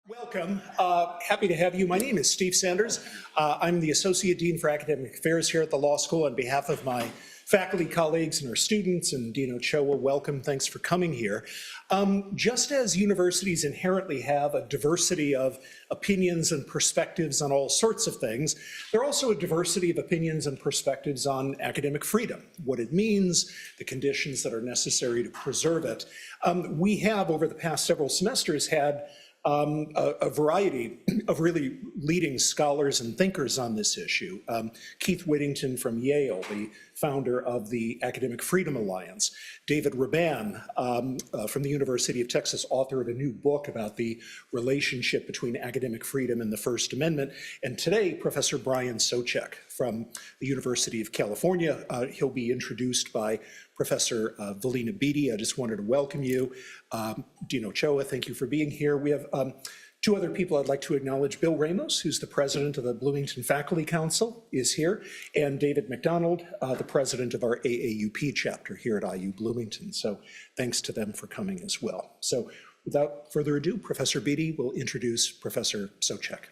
Welcome. Happy to have you. My name is Steve Sanders. I'm the Associate Dean for Academic Affairs here at the law school. On behalf of my faculty colleagues and our students and Dean Ochoa, welcome. Thanks for coming here. Just as universities inherently have a diversity of opinions and perspectives on all sorts of things, there are also a diversity of opinions and perspectives on academic freedom, what it means, the conditions that are necessary to preserve it. We have, over the past several semesters, had a variety of really leading scholars and thinkers on this issue. Keith Whittington from Yale, the founder of the Academic Freedom Alliance. David Raban from the University of Texas, author of a new book about the relationship between academic freedom and the First Amendment. And today, Professor Brian Soucek from the University of California. He'll be introduced by Professor Valina Beatty. I just wanted to welcome you. Dean Ochoa, thank you for being here. We have two other people I'd like to acknowledge. Bill Ramos, who's the president of the Bloomington Faculty Council, is here, and David McDonald, the president of our AAUP chapter here at IU Bloomington. So thanks to them for coming as well. So without further ado, Professor Beatty will introduce Professor Soucek.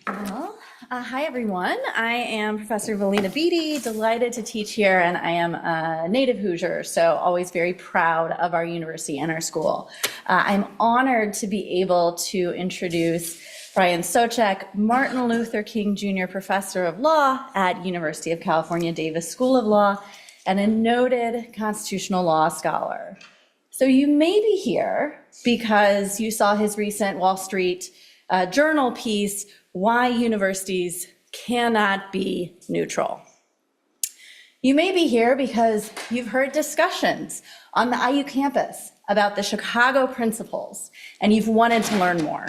Well, hi everyone. I am Professor Valina Beatty, delighted to teach here, and I am a native Hoosier, so always very proud of our university and our school. I'm honored to be able to introduce Brian Soucek, Martin Luther King Jr. Professor of Law at University of California Davis School of Law, and a noted constitutional law scholar. So you may be here because you saw his recent Wall Street Journal piece, Why Universities Cannot Be Neutral. You may be here because you've heard discussions on the IU campus about the Chicago principles, and you've wanted to learn more.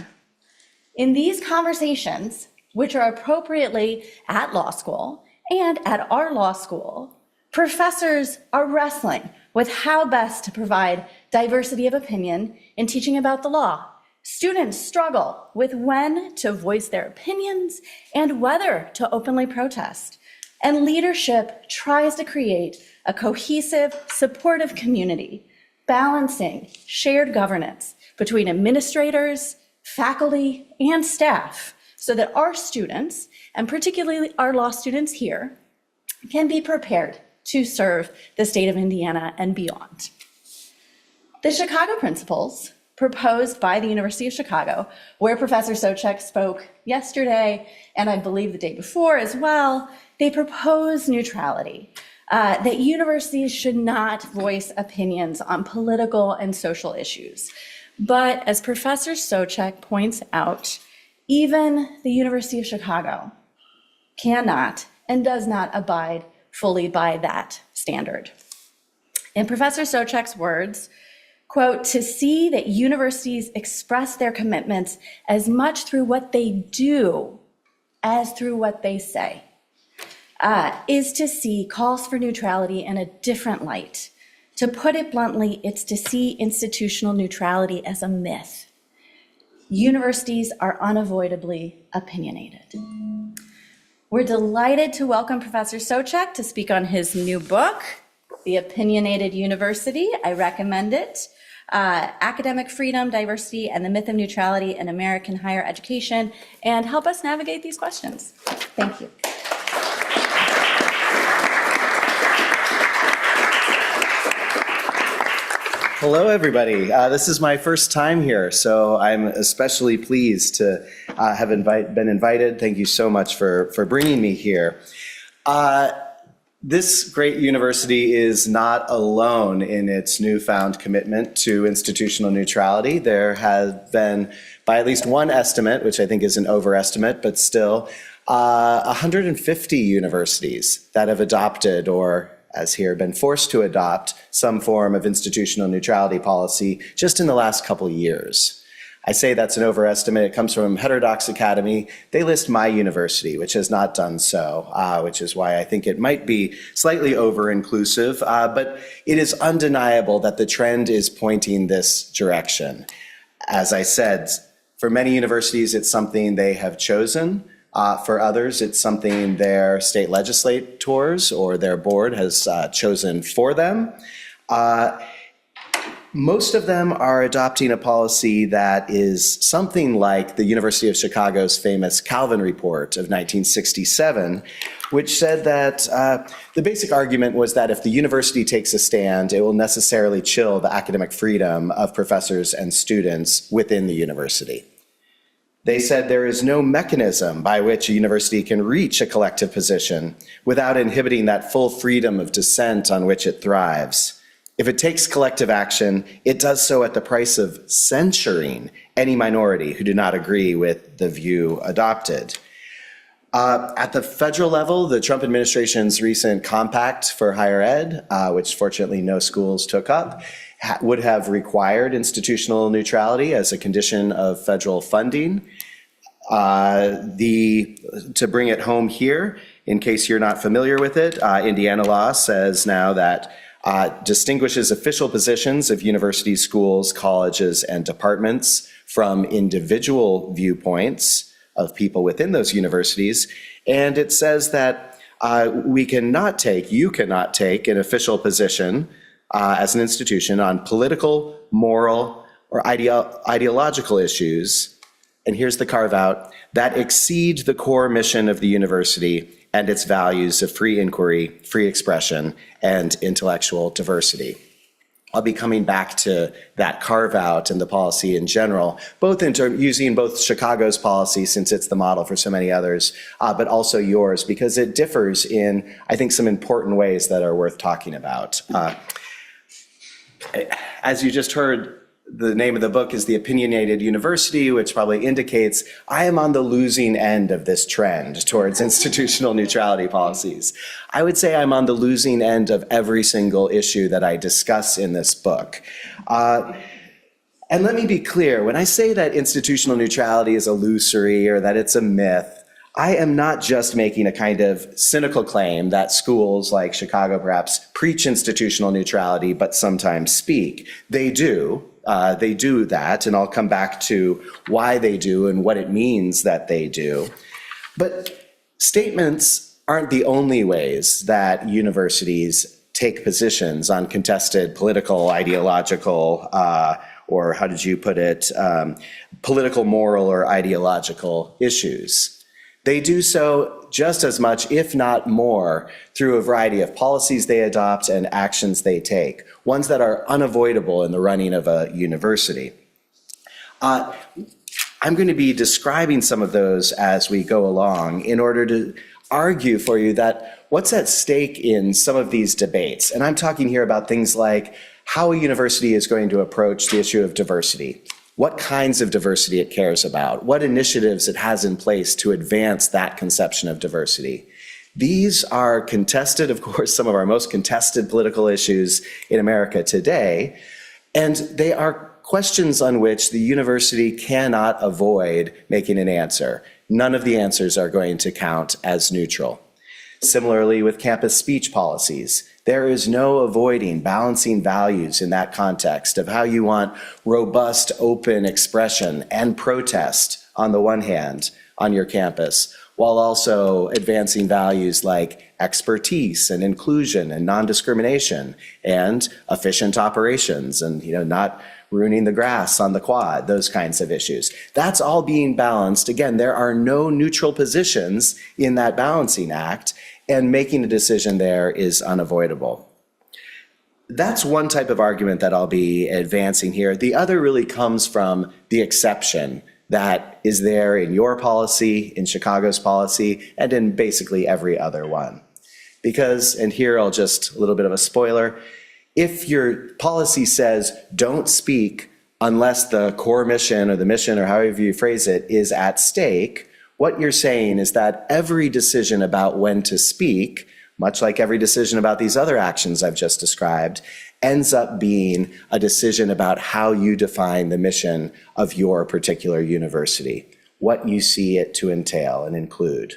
In these conversations, which are appropriately at law school and at our law school, professors are wrestling with how best to provide diversity of opinion in teaching about the law. Students struggle with when to voice their opinions and whether to openly protest. And leadership tries to create a cohesive, supportive community, balancing shared governance between administrators, faculty, and staff, so that our students, and particularly our law students here, can be prepared to serve the state of Indiana and beyond. The Chicago Principles, proposed by the University of Chicago, where Professor Soucek spoke yesterday, and I believe the day before as well, they propose neutrality, that universities should not voice opinions on political and social issues. But as Professor Soucek points out, even the University of Chicago cannot and does not abide fully by that standard. In Professor Soucek's words, quote, to see that universities express their commitments as much through what they do as through what they say, is to see calls for neutrality in a different light. To put it bluntly, it's to see institutional neutrality as a myth. Universities are unavoidably opinionated. We're delighted to welcome Professor Soucek to speak on his new book, The Opinionated University. I recommend it. Academic Freedom, Diversity, and the Myth of Neutrality in American Higher Education, and help us navigate these questions. Thank you. Hello, everybody. This is my first time here, so I'm especially pleased to have been invited. Thank you so much for bringing me here. This great university is not alone in its newfound commitment to institutional neutrality. There have been, by at least one estimate, which I think is an overestimate, but still, 150 universities that have adopted, or as here, been forced to adopt some form of institutional neutrality policy just in the last couple years. I say that's an overestimate. It comes from Heterodox Academy. They list my university, which has not done so, which is why I think it might be slightly over-inclusive, but it is undeniable that the trend is pointing this direction. As I said, for many universities, it's something they have chosen. For others, it's something their state legislators or their board has chosen for them. Most of them are adopting a policy that is something like the University of Chicago's famous Calvin Report of 1967, which said that the basic argument was that if the university takes a stand, it will necessarily chill the academic freedom of professors and students within the university. They said there is no mechanism by which a university can reach a collective position without inhibiting that full freedom of dissent on which it thrives. If it takes collective action, it does so at the price of censuring any minority who do not agree with the view adopted. At the federal level, the Trump administration's recent compact for higher ed, which fortunately no schools took up, would have required institutional neutrality as a condition of federal funding. To bring it home here, in case you're not familiar with it, Indiana law says now that distinguishes official positions of universities, schools, colleges, and departments from individual viewpoints of people within those universities. And it says that you cannot take an official position as an institution on political, moral, or ideological issues, and here's the carve out, that exceed the core mission of the university and its values of free inquiry, free expression, and intellectual diversity. I'll be coming back to that carve out and the policy in general, both using both Chicago's policy, since it's the model for so many others, but also yours, because it differs in, I think, some important ways that are worth talking about. As you just heard, the name of the book is The Opinionated University, which probably indicates I am on the losing end of this trend towards institutional neutrality policies. I would say I'm on the losing end of every single issue that I discuss in this book. And let me be clear, when I say that institutional neutrality is illusory or that it's a myth, I am not just making a kind of cynical claim that schools like Chicago perhaps preach institutional neutrality but sometimes speak. They do. They do that, and I'll come back to why they do and what it means that they do. But statements aren't the only ways that universities take positions on contested political, ideological, or how did you put it, political, moral, or ideological issues. They do so just as much, if not more, through a variety of policies they adopt and actions they take, ones that are unavoidable in the running of a university. I'm going to be describing some of those as we go along in order to argue for you that what's at stake in some of these debates, and I'm talking here about things like how a university is going to approach the issue of diversity, what kinds of diversity it cares about, what initiatives it has in place to advance that conception of diversity. These are contested, of course, some of our most contested political issues in America today, and they are questions on which the university cannot avoid making an answer. None of the answers are going to count as neutral. Similarly, with campus speech policies, there is no avoiding balancing values in that context of how you want robust, open expression and protest on the one hand on your campus, while also advancing values like expertise and inclusion and non-discrimination and efficient operations and not ruining the grass on the quad, those kinds of issues. That's all being balanced. Again, there are no neutral positions in that balancing act, and making a decision there is unavoidable. That's one type of argument that I'll be advancing here. The other really comes from the exception that is there in your policy, in Chicago's policy, and in basically every other one. Because, and here I'll just, a little bit of a spoiler, if your policy says don't speak unless the core mission or the mission or however you phrase it is at stake, what you're saying is that every decision about when to speak, much like every decision about these other actions I've just described, ends up being a decision about how you define the mission of your particular university, what you see it to entail and include.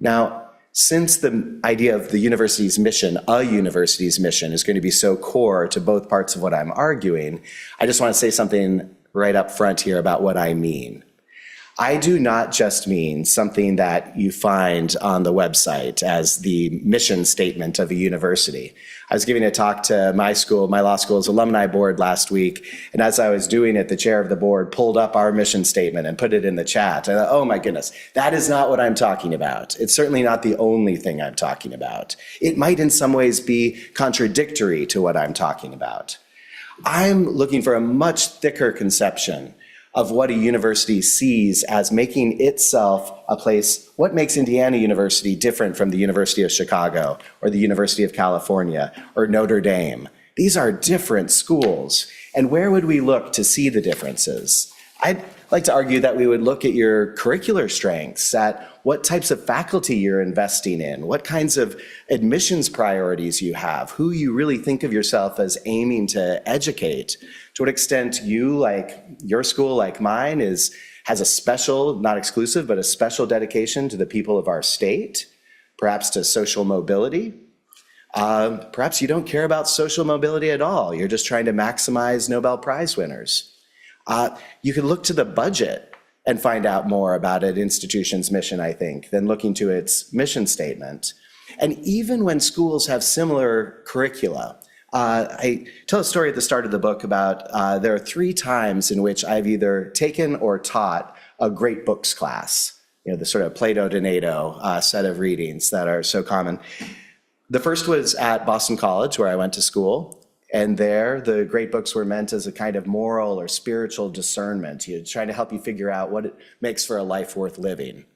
Now, since the idea of the university's mission, a university's mission, is going to be so core to both parts of what I'm arguing, I just want to say something right up front here about what I mean. I do not just mean something that you find on the website as the mission statement of a university. I was giving a talk to my law school's alumni board last week, and as I was doing it, the chair of the board pulled up our mission statement and put it in the chat. I thought, oh my goodness, that is not what I'm talking about. It's certainly not the only thing I'm talking about. It might in some ways be contradictory to what I'm talking about. I'm looking for a much thicker conception of what a university sees as making itself a place. What makes Indiana University different from the University of Chicago or the University of California or Notre Dame? These are different schools. And where would we look to see the differences? I'd like to argue that we would look at your curricular strengths, at what types of faculty you're investing in, what kinds of admissions priorities you have, who you really think of yourself as aiming to educate, to what extent you, like your school, like mine, has a special, not exclusive, but a special dedication to the people of our state, perhaps to social mobility. Perhaps you don't care about social mobility at all. You're just trying to maximize Nobel Prize winners. You could look to the budget and find out more about an institution's mission, I think, than looking to its mission statement. And even when schools have similar curricula, I tell a story at the start of the book about there are 3 times in which I've either taken or taught a great books class, the sort of Plato Donato set of readings that are so common. The first was at Boston College, where I went to school. And there, the great books were meant as a kind of moral or spiritual discernment, trying to help you figure out what it makes for a life worth living.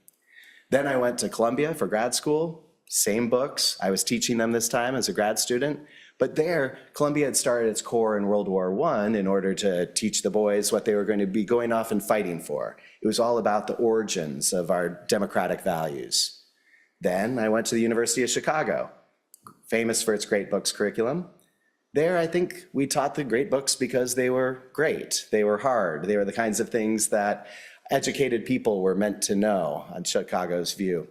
Then I went to Columbia for grad school, same books. I was teaching them this time as a grad student. But there, Columbia had started its core in World War I in order to teach the boys what they were going to be going off and fighting for. It was all about the origins of our democratic values. Then I went to the University of Chicago, famous for its great books curriculum. There, I think we taught the great books because they were great. They were hard. They were the kinds of things that educated people were meant to know, on Chicago's view.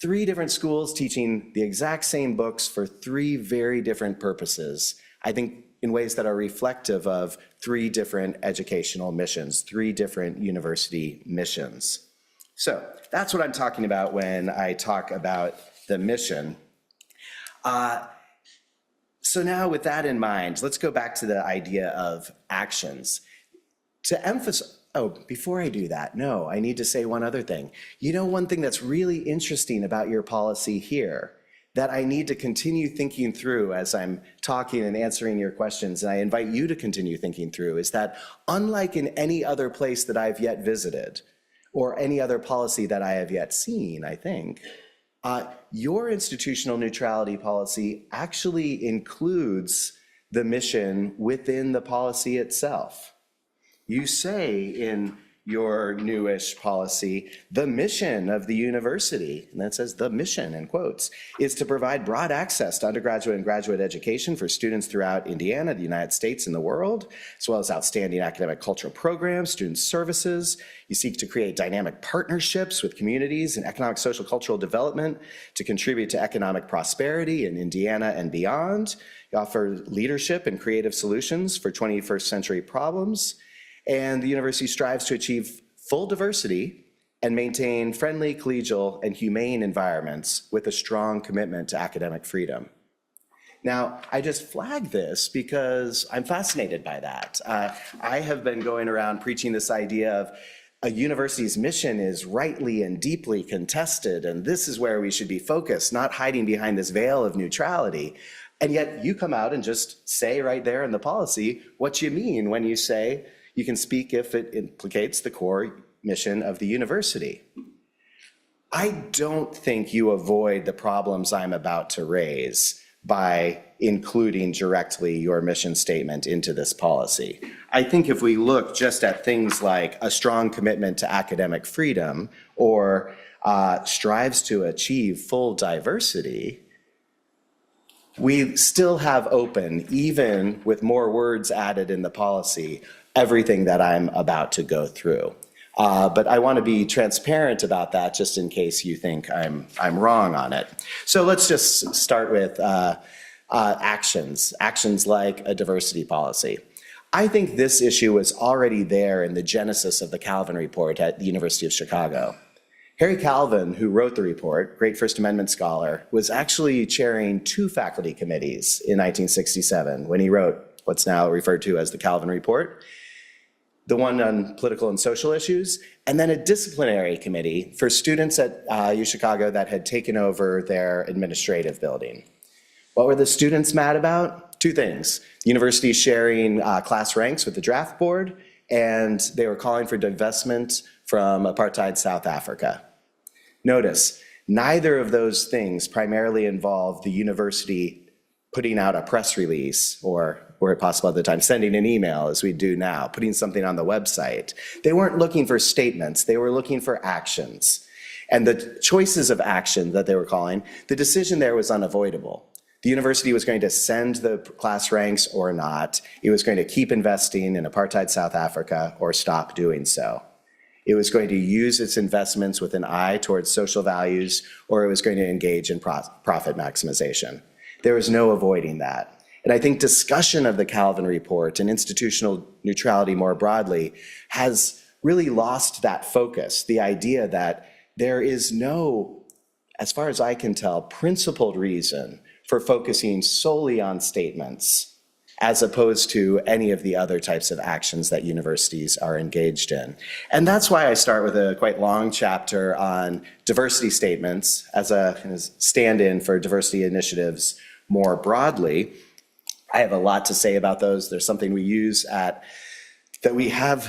3 different schools teaching the exact same books for 3 very different purposes, I think in ways that are reflective of 3 different educational missions, 3 different university missions. So that's what I'm talking about when I talk about the mission. So now with that in mind, let's go back to the idea of actions. To emphasize, before I do that, no, I need to say one other thing. One thing that's really interesting about your policy here that I need to continue thinking through as I'm talking and answering your questions, and I invite you to continue thinking through, is that unlike in any other place that I've yet visited, or any other policy that I have yet seen, I think, your institutional neutrality policy actually includes the mission within the policy itself. You say in your newish policy, the mission of the university, and that says the mission in quotes, is to provide broad access to undergraduate and graduate education for students throughout Indiana, the United States, and the world, as well as outstanding academic cultural programs, student services. You seek to create dynamic partnerships with communities and economic, social, cultural development to contribute to economic prosperity in Indiana and beyond. You offer leadership and creative solutions for 21st century problems. And the university strives to achieve full diversity and maintain friendly, collegial, and humane environments with a strong commitment to academic freedom. Now, I just flag this because I'm fascinated by that. I have been going around preaching this idea of a university's mission is rightly and deeply contested, and this is where we should be focused, not hiding behind this veil of neutrality. And yet you come out and just say right there in the policy what you mean when you say you can speak if it implicates the core mission of the university. I don't think you avoid the problems I'm about to raise by including directly your mission statement into this policy. I think if we look just at things like a strong commitment to academic freedom or strives to achieve full diversity, we still have open, even with more words added in the policy, everything that I'm about to go through. But I want to be transparent about that just in case you think I'm wrong on it. So let's just start with actions like a diversity policy. I think this issue was already there in the genesis of the Calvin Report at the University of Chicago. Harry Calvin, who wrote the report, great First Amendment scholar, was actually chairing 2 faculty committees in 1967 when he wrote what's now referred to as the Calvin Report, the one on political and social issues, and then a disciplinary committee for students at U Chicago that had taken over their administrative building. What were the students mad about? 2 things. The university sharing class ranks with the draft board, and they were calling for divestment from apartheid South Africa. Notice, neither of those things primarily involved the university putting out a press release or, were it possible at the time, sending an email as we do now, putting something on the website. They weren't looking for statements, they were looking for actions. And the choices of action that they were calling, the decision there was unavoidable. The university was going to send the class ranks or not. It was going to keep investing in apartheid South Africa or stop doing so. It was going to use its investments with an eye towards social values, or it was going to engage in profit maximization. There was no avoiding that. And I think discussion of the Calvin Report and institutional neutrality more broadly has really lost that focus, the idea that there is no, as far as I can tell, principled reason for focusing solely on statements as opposed to any of the other types of actions that universities are engaged in. And that's why I start with a quite long chapter on diversity statements as a stand-in for diversity initiatives more broadly. I have a lot to say about those. There's something we use that we have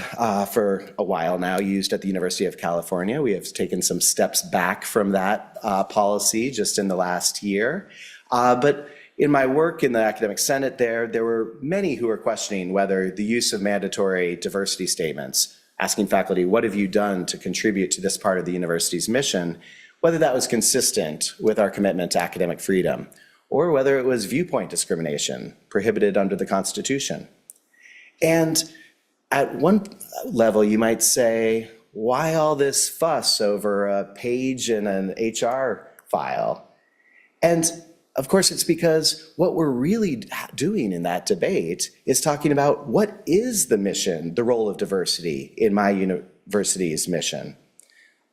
for a while now used at the University of California. We have taken some steps back from that policy just in the last year. But in my work in the academic senate there were many who were questioning whether the use of mandatory diversity statements, asking faculty, what have you done to contribute to this part of the university's mission, whether that was consistent with our commitment to academic freedom, or whether it was viewpoint discrimination prohibited under the Constitution. And at one level, you might say, why all this fuss over a page in an HR file? And of course, it's because what we're really doing in that debate is talking about what is the mission, the role of diversity in my university's mission.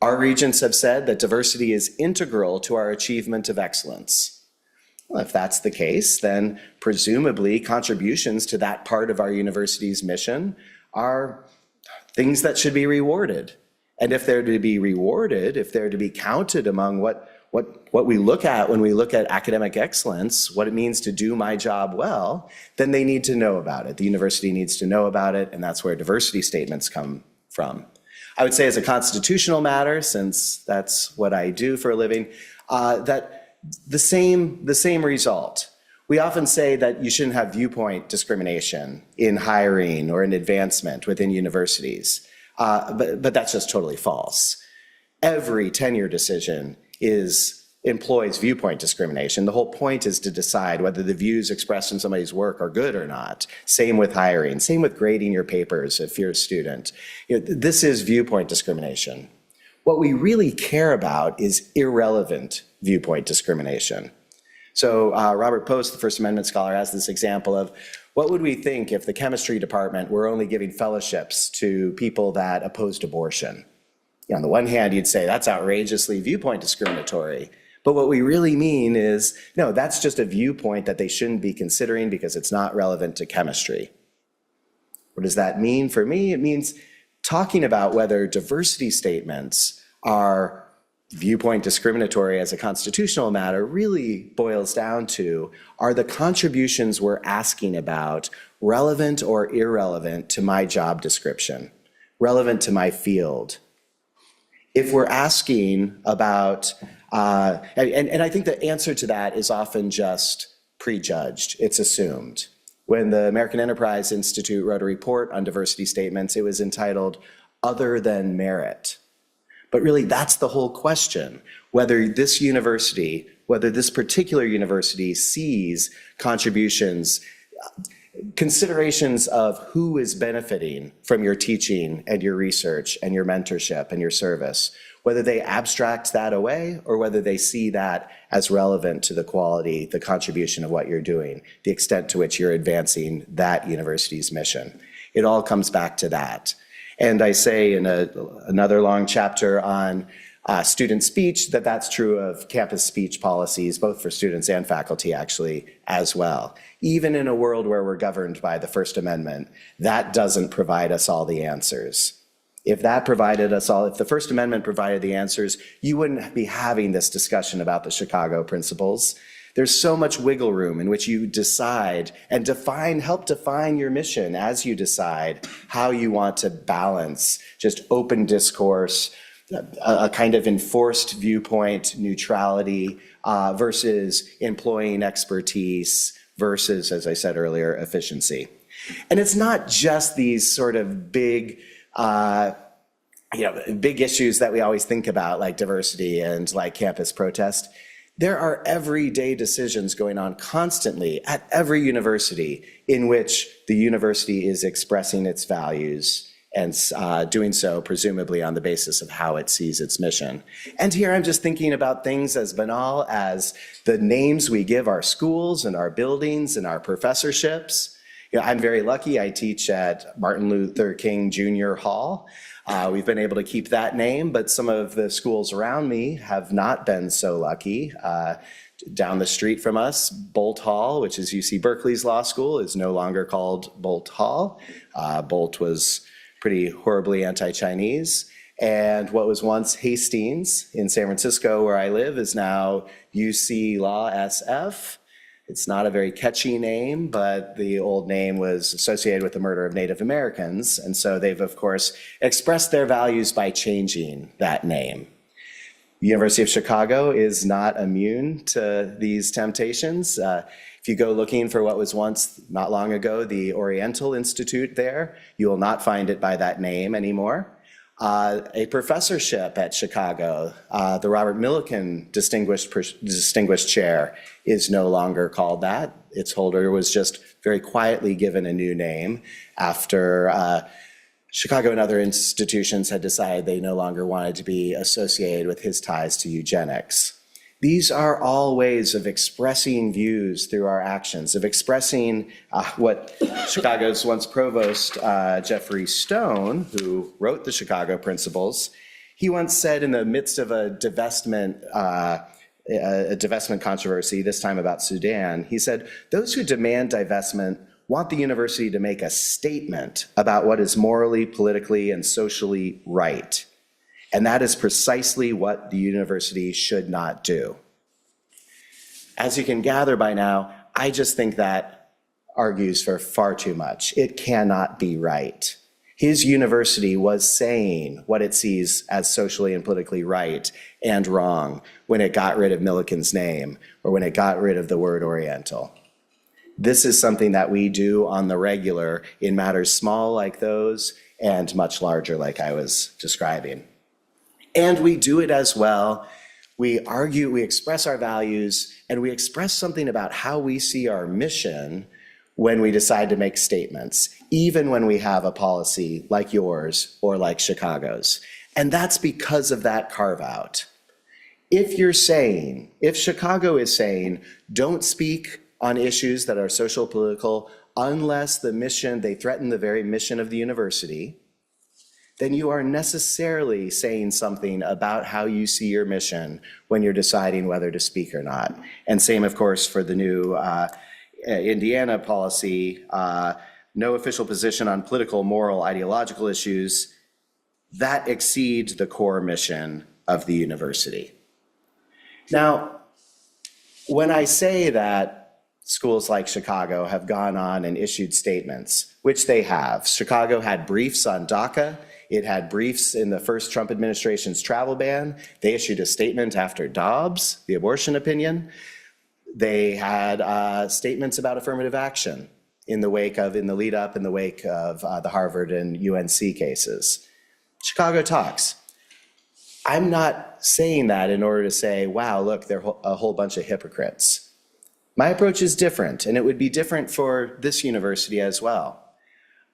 Our regents have said that diversity is integral to our achievement of excellence. Well, if that's the case, then presumably contributions to that part of our university's mission are things that should be rewarded. And if they're to be rewarded, if they're to be counted among what we look at when we look at academic excellence, what it means to do my job well, then they need to know about it. The university needs to know about it, and that's where diversity statements come from. I would say as a constitutional matter, since that's what I do for a living, that the same result. We often say that you shouldn't have viewpoint discrimination in hiring or in advancement within universities, but that's just totally false. Every tenure decision employs viewpoint discrimination. The whole point is to decide whether the views expressed in somebody's work are good or not. Same with hiring, same with grading your papers if you're a student. This is viewpoint discrimination. What we really care about is irrelevant viewpoint discrimination. So Robert Post, the First Amendment scholar, has this example of what would we think if the chemistry department were only giving fellowships to people that opposed abortion? On the one hand, you'd say that's outrageously viewpoint discriminatory. But what we really mean is, no, that's just a viewpoint that they shouldn't be considering because it's not relevant to chemistry. What does that mean for me? It means talking about whether diversity statements are viewpoint discriminatory as a constitutional matter really boils down to, are the contributions we're asking about relevant or irrelevant to my job description, relevant to my field? If we're asking about, and I think the answer to that is often just prejudged, it's assumed. When the American Enterprise Institute wrote a report on diversity statements, it was entitled, Other Than Merit. But really, that's the whole question, whether this particular university sees contributions considerations of who is benefiting from your teaching and your research and your mentorship and your service, whether they abstract that away or whether they see that as relevant to the quality, the contribution of what you're doing, the extent to which you're advancing that university's mission. It all comes back to that. And I say in another long chapter on student speech that that's true of campus speech policies, both for students and faculty actually as well. Even in a world where we're governed by the First Amendment, that doesn't provide us all the answers. If that provided us all, if the First Amendment provided the answers, you wouldn't be having this discussion about the Chicago principles. There's so much wiggle room in which you decide and help define your mission as you decide how you want to balance just open discourse, a kind of enforced viewpoint, neutrality, versus employing expertise, versus, as I said earlier, efficiency. And it's not just these sort of big issues that we always think about, like diversity and like campus protest. There are everyday decisions going on constantly at every university in which the university is expressing its values and doing so presumably on the basis of how it sees its mission. And here I'm just thinking about things as banal as the names we give our schools and our buildings and our professorships. I'm very lucky. I teach at Martin Luther King Jr. Hall. We've been able to keep that name, but some of the schools around me have not been so lucky. Down the street from us, Bolt Hall, which is UC Berkeley's law school, is no longer called Bolt Hall. Bolt was pretty horribly anti-Chinese. And what was once Hastings in San Francisco, where I live, is now UC Law SF. It's not a very catchy name, but the old name was associated with the murder of Native Americans. And so they've, of course, expressed their values by changing that name. The University of Chicago is not immune to these temptations. If you go looking for what was once, not long ago, the Oriental Institute there, you will not find it by that name anymore. A professorship at Chicago, the Robert Millikan Distinguished Chair, is no longer called that. Its holder was just very quietly given a new name after Chicago and other institutions had decided they no longer wanted to be associated with his ties to eugenics. These are all ways of expressing views through our actions, of expressing what Chicago's once provost, Jeffrey Stone, who wrote the Chicago Principles, he once said in the midst of a divestment controversy, this time about Sudan, he said, "Those who demand divestment want the university to make a statement about what is morally, politically, and socially right. And that is precisely what the university should not do." As you can gather by now, I just think that argues for far too much. It cannot be right. His university was saying what it sees as socially and politically right and wrong when it got rid of Millikan's name or when it got rid of the word Oriental. This is something that we do on the regular in matters small like those and much larger like I was describing. And we do it as well. We argue, we express our values, and we express something about how we see our mission when we decide to make statements, even when we have a policy like yours or like Chicago's. And that's because of that carve-out. If Chicago is saying, don't speak on issues that are social political unless they threaten the very mission of the university, then you are necessarily saying something about how you see your mission when you're deciding whether to speak or not. And same, of course, for the new Indiana policy, no official position on political, moral, ideological issues. That exceeds the core mission of the university. Now, when I say that schools like Chicago have gone on and issued statements, which they have. Chicago had briefs on DACA. It had briefs in the first Trump administration's travel ban. They issued a statement after Dobbs, the abortion opinion. They had statements about affirmative action in the wake of the Harvard and UNC cases. Chicago talks. I'm not saying that in order to say, wow, look, they're a whole bunch of hypocrites. My approach is different, and it would be different for this university as well.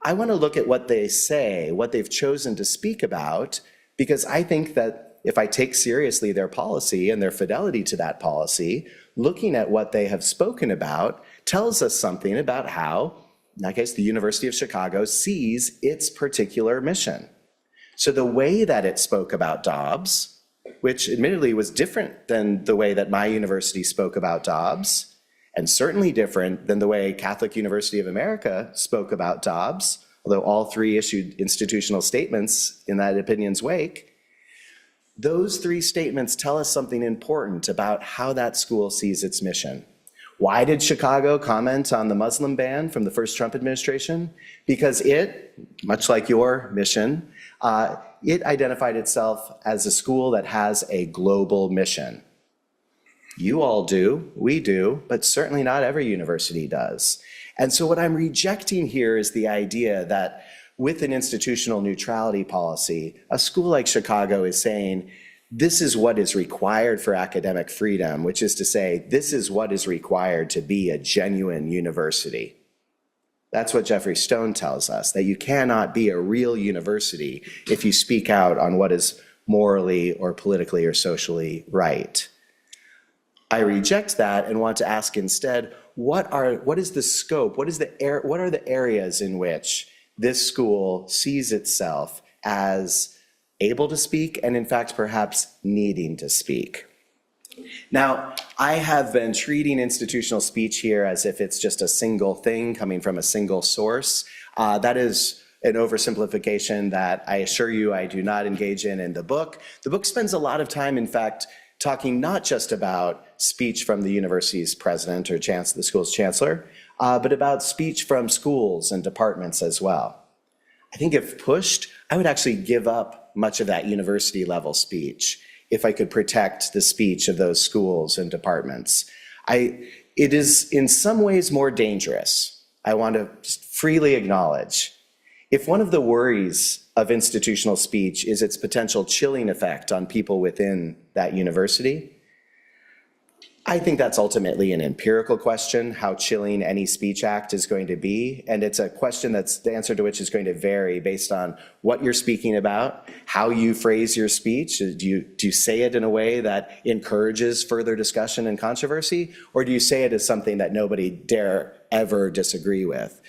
I want to look at what they say, what they've chosen to speak about, because I think that if I take seriously their policy and their fidelity to that policy, looking at what they have spoken about tells us something about how, in that case, the University of Chicago sees its particular mission. So the way that it spoke about Dobbs, which admittedly was different than the way that my university spoke about Dobbs, and certainly different than the way Catholic University of America spoke about Dobbs, although all three issued institutional statements in that opinion's wake, those three statements tell us something important about how that school sees its mission. Why did Chicago comment on the Muslim ban from the first Trump administration? Because it, much like your mission, it identified itself as a school that has a global mission. You all do, we do, but certainly not every university does. And so what I'm rejecting here is the idea that with an institutional neutrality policy, a school like Chicago is saying, this is what is required for academic freedom, which is to say, this is what is required to be a genuine university. That's what Jeffrey Stone tells us, that you cannot be a real university if you speak out on what is morally or politically or socially right. I reject that and want to ask instead, what is the scope, what are the areas in which this school sees itself as able to speak and in fact perhaps needing to speak? Now, I have been treating institutional speech here as if it's just a single thing coming from a single source. That is an oversimplification that I assure you I do not engage in the book. The book spends a lot of time, in fact, talking not just about speech from the university's president or the school's chancellor, but about speech from schools and departments as well. I think if pushed, I would actually give up much of that university level speech if I could protect the speech of those schools and departments. It is in some ways more dangerous. I want to just freely acknowledge. If one of the worries of institutional speech is its potential chilling effect on people within that university, I think that's ultimately an empirical question, how chilling any speech act is going to be. And it's a question that's the answer to which is going to vary based on what you're speaking about, how you phrase your speech. Do you say it in a way that encourages further discussion and controversy? Or do you say it as something that nobody dare ever disagree with?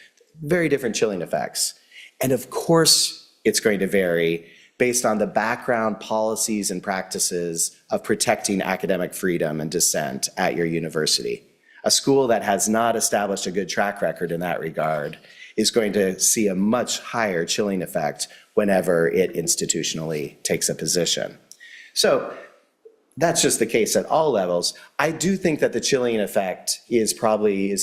Very different chilling effects. And of course, it's going to vary based on the background policies and practices of protecting academic freedom and dissent at your university. A school that has not established a good track record in that regard is going to see a much higher chilling effect whenever it institutionally takes a position. So that's just the case at all levels. I do think that the chilling effect is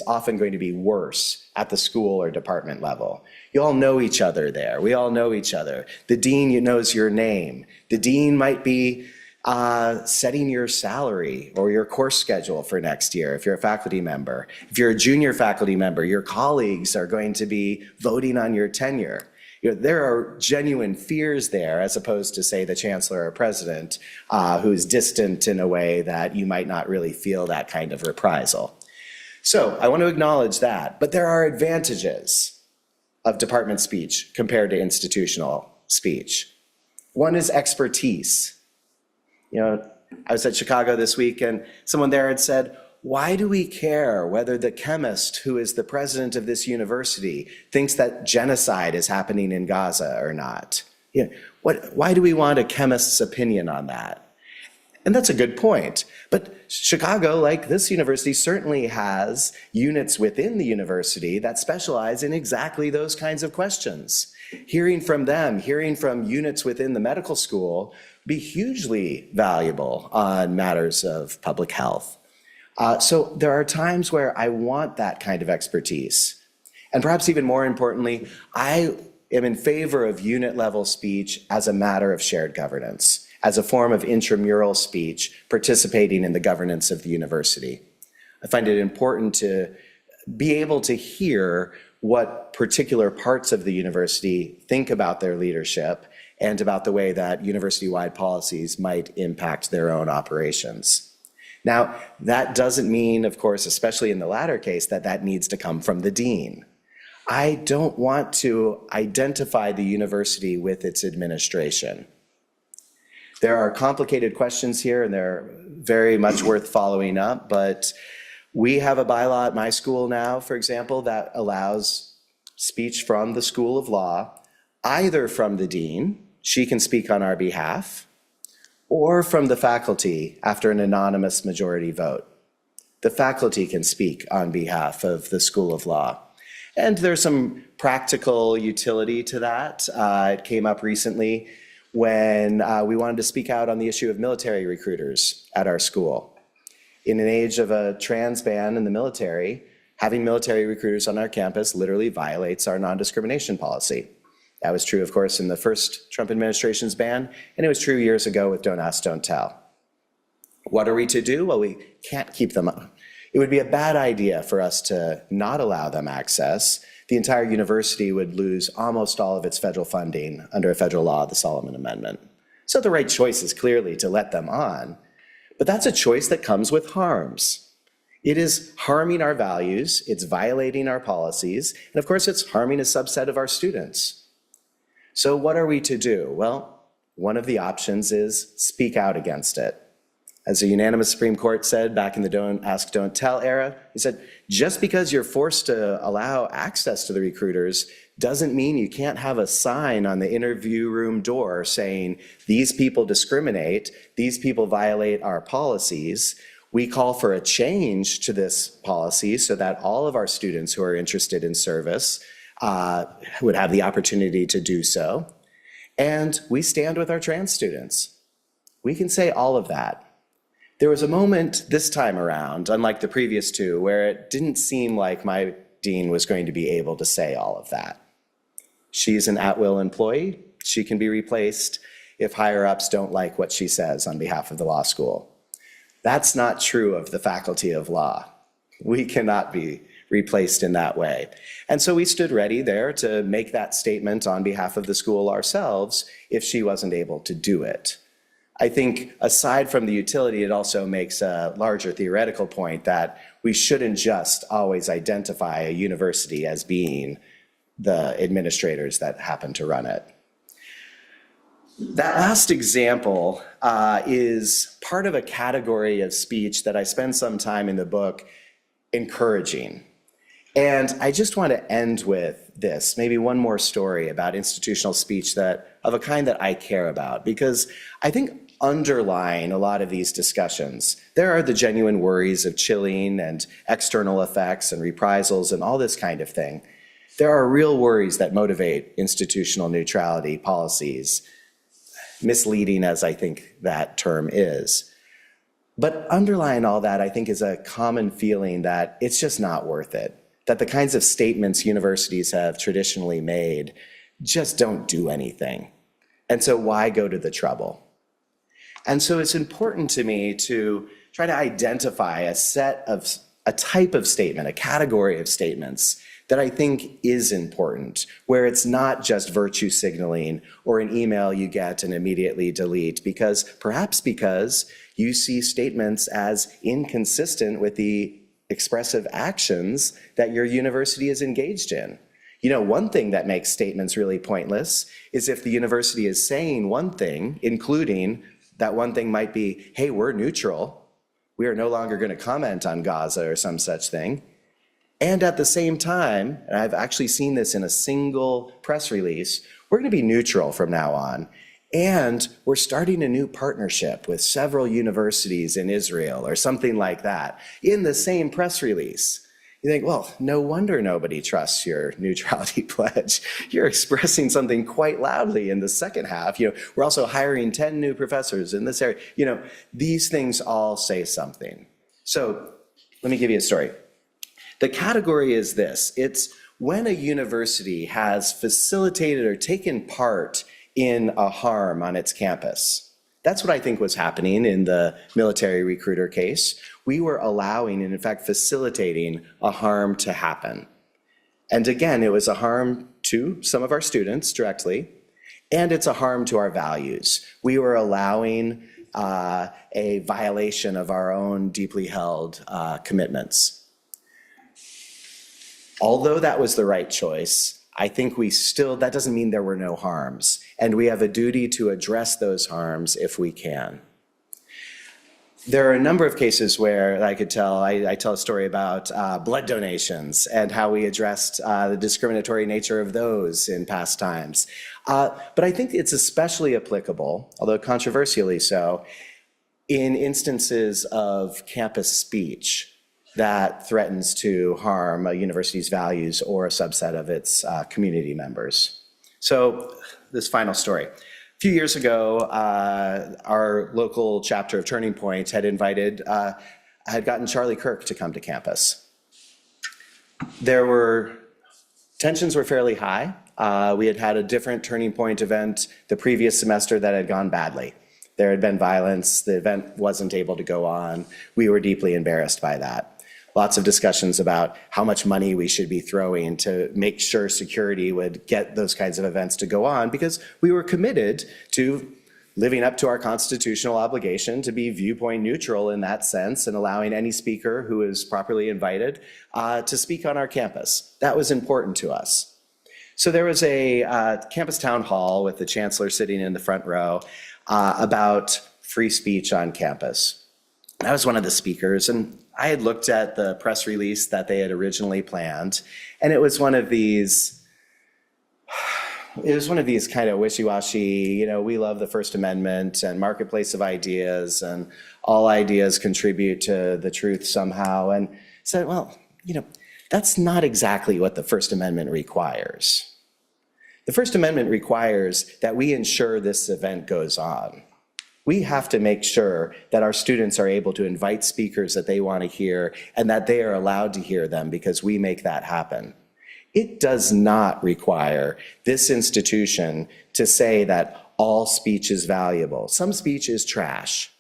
often going to be worse at the school or department level. You all know each other there. We all know each other. The dean knows your name. The dean might be setting your salary or your course schedule for next year if you're a faculty member. If you're a junior faculty member, your colleagues are going to be voting on your tenure. There are genuine fears there, as opposed to, say, the chancellor or president, who's distant in a way that you might not really feel that kind of reprisal. So I want to acknowledge that, but there are advantages of department speech compared to institutional speech. One is expertise. I was at Chicago this week and someone there had said, why do we care whether the chemist who is the president of this university thinks that genocide is happening in Gaza or not? Why do we want a chemist's opinion on that? And that's a good point. But Chicago, like this university, certainly has units within the university that specialize in exactly those kinds of questions. Hearing from them, hearing from units within the medical school, be hugely valuable on matters of public health. So there are times where I want that kind of expertise. And perhaps even more importantly, I am in favor of unit level speech as a matter of shared governance, as a form of intramural speech participating in the governance of the university. I find it important to be able to hear what particular parts of the university think about their leadership and about the way that university-wide policies might impact their own operations. Now, that doesn't mean, of course, especially in the latter case, that that needs to come from the dean. I don't want to identify the university with its administration. There are complicated questions here, and they're very much worth following up, but we have a bylaw at my school now, for example, that allows speech from the School of Law, either from the dean, she can speak on our behalf, or from the faculty after an anonymous majority vote. The faculty can speak on behalf of the School of Law. And there's some practical utility to that. It came up recently when we wanted to speak out on the issue of military recruiters at our school. In an age of a trans ban in the military, having military recruiters on our campus literally violates our non-discrimination policy. That was true, of course, in the first Trump administration's ban, and it was true years ago with Don't Ask, Don't Tell. What are we to do? Well, we can't keep them up. It would be a bad idea for us to not allow them access. The entire university would lose almost all of its federal funding under a federal law, the Solomon Amendment. So the right choice is clearly to let them on, but that's a choice that comes with harms. It is harming our values, it's violating our policies, and of course it's harming a subset of our students. So what are we to do? Well, one of the options is speak out against it. As a unanimous Supreme Court said back in the Don't Ask, Don't Tell era, he said, just because you're forced to allow access to the recruiters doesn't mean you can't have a sign on the interview room door saying, these people discriminate, these people violate our policies. We call for a change to this policy so that all of our students who are interested in service would have the opportunity to do so. And we stand with our trans students. We can say all of that. There was a moment this time around, unlike the previous two, where it didn't seem like my dean was going to be able to say all of that. She's an at-will employee. She can be replaced if higher-ups don't like what she says on behalf of the law school. That's not true of the faculty of law. We cannot be replaced in that way. And so we stood ready there to make that statement on behalf of the school ourselves if she wasn't able to do it. I think aside from the utility, it also makes a larger theoretical point that we shouldn't just always identify a university as being the administrators that happen to run it. That last example is part of a category of speech that I spend some time in the book encouraging. And I just want to end with this, maybe one more story about institutional speech that of a kind that I care about, because I think underlying a lot of these discussions, there are the genuine worries of chilling and external effects and reprisals and all this kind of thing. There are real worries that motivate institutional neutrality policies, misleading as I think that term is. But underlying all that, I think, is a common feeling that it's just not worth it, that the kinds of statements universities have traditionally made just don't do anything. And so why go to the trouble? And so it's important to me to try to identify a type of statement, a category of statements that I think is important, where it's not just virtue signaling or an email you get and immediately delete, perhaps because you see statements as inconsistent with the expressive actions that your university is engaged in. You know, one thing that makes statements really pointless is if the university is saying one thing, including that one thing might be, hey, we're neutral. We are no longer going to comment on Gaza or some such thing. And at the same time, and I've actually seen this in a single press release, we're going to be neutral from now on. And we're starting a new partnership with several universities in Israel or something like that in the same press release. You think, well, no wonder nobody trusts your neutrality pledge. You're expressing something quite loudly in the second half. You know, we're also hiring 10 new professors in this area. You know, these things all say something. So let me give you a story. The category is this. It's when a university has facilitated or taken part in a harm on its campus. That's what I think was happening in the military recruiter case. We were allowing and in fact facilitating a harm to happen. And again, it was a harm to some of our students directly, and it's a harm to our values. We were allowing a violation of our own deeply held commitments. Although that was the right choice, I think that doesn't mean there were no harms, and we have a duty to address those harms if we can. There are a number of cases where I tell a story about blood donations and how we addressed the discriminatory nature of those in past times. But I think it's especially applicable, although controversially so, in instances of campus speech that threatens to harm a university's values or a subset of its community members. So this final story. A few years ago, our local chapter of Turning Point had gotten Charlie Kirk to come to campus. Tensions were fairly high. We had had a different Turning Point event the previous semester that had gone badly. There had been violence. The event wasn't able to go on. We were deeply embarrassed by that. Lots of discussions about how much money we should be throwing to make sure security would get those kinds of events to go on, because we were committed to living up to our constitutional obligation to be viewpoint neutral in that sense and allowing any speaker who is properly invited to speak on our campus. That was important to us. So there was a campus town hall with the chancellor sitting in the front row about free speech on campus. I was one of the speakers, and I had looked at the press release that they had originally planned, and it was one of these kind of wishy-washy, we love the First Amendment and marketplace of ideas, and all ideas contribute to the truth somehow, and said, well, that's not exactly what the First Amendment requires. The First Amendment requires that we ensure this event goes on. We have to make sure that our students are able to invite speakers that they want to hear and that they are allowed to hear them, because we make that happen. It does not require this institution to say that all speech is valuable. Some speech is trash.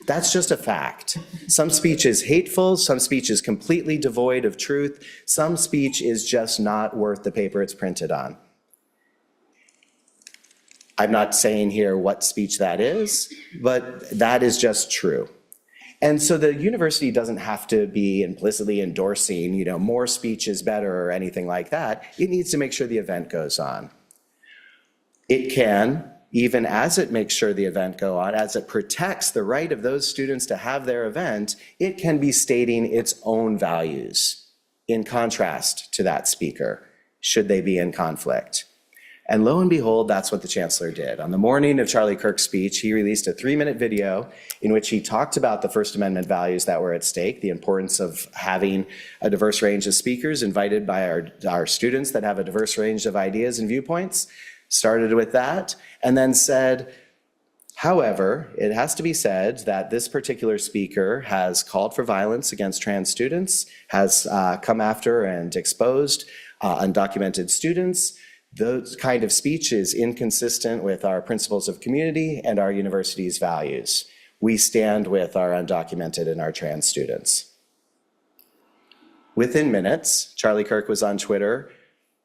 That's just a fact. Some speech is hateful. Some speech is completely devoid of truth. Some speech is just not worth the paper it's printed on. I'm not saying here what speech that is, but that is just true. And so the university doesn't have to be implicitly endorsing, more speech is better or anything like that. It needs to make sure the event goes on. It can, even as it makes sure the event go on, as it protects the right of those students to have their event, it can be stating its own values in contrast to that speaker, should they be in conflict. And lo and behold, that's what the chancellor did. On the morning of Charlie Kirk's speech, he released a 3-minute video in which he talked about the First Amendment values that were at stake, the importance of having a diverse range of speakers invited by our students that have a diverse range of ideas and viewpoints, started with that, and then said, however, it has to be said that this particular speaker has called for violence against trans students, has come after and exposed undocumented students. Those kind of speech is inconsistent with our principles of community and our university's values. We stand with our undocumented and our trans students. Within minutes, Charlie Kirk was on Twitter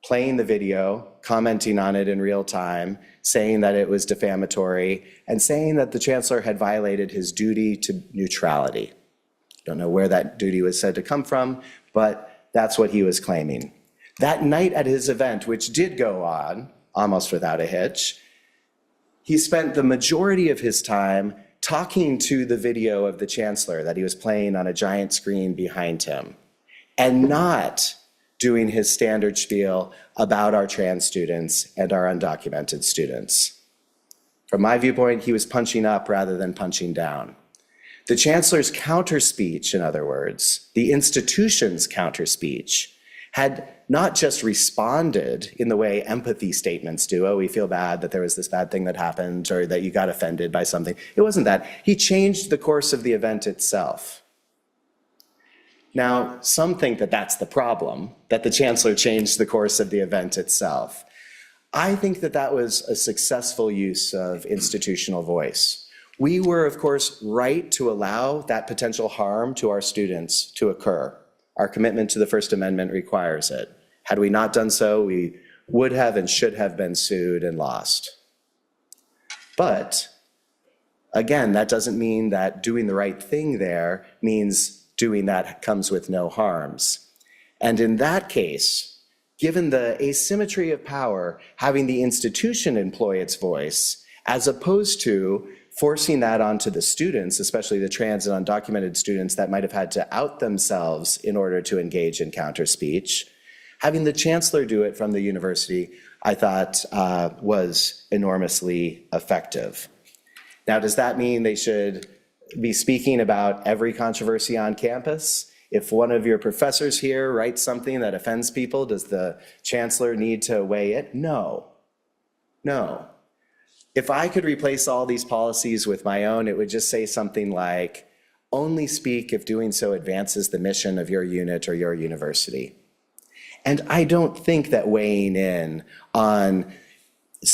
playing the video, commenting on it in real time, saying that it was defamatory, and saying that the chancellor had violated his duty to neutrality. Don't know where that duty was said to come from, but that's what he was claiming. That night at his event, which did go on almost without a hitch, he spent the majority of his time talking to the video of the chancellor that he was playing on a giant screen behind him, and not doing his standard spiel about our trans students and our undocumented students. From my viewpoint, he was punching up rather than punching down. The chancellor's counter speech, in other words, the institution's counter speech, had not just responded in the way empathy statements do. Oh, we feel bad that there was this bad thing that happened or that you got offended by something. It wasn't that. He changed the course of the event itself. Now, some think that that's the problem, that the chancellor changed the course of the event itself. I think that that was a successful use of institutional voice. We were, of course, right to allow that potential harm to our students to occur. Our commitment to the First Amendment requires it. Had we not done so, we would have and should have been sued and lost. But Again, that doesn't mean that doing the right thing there means doing that comes with no harms. And in that case, given the asymmetry of power, having the institution employ its voice, as opposed to forcing that onto the students, especially the trans and undocumented students that might have had to out themselves in order to engage in counter speech, having the chancellor do it from the university, I thought was enormously effective. Now, does that mean they should be speaking about every controversy on campus? If one of your professors here writes something that offends people, does the chancellor need to weigh it? No, no. If I could replace all these policies with my own, it would just say something like, only speak if doing so advances the mission of your unit or your university. And I don't think that weighing in on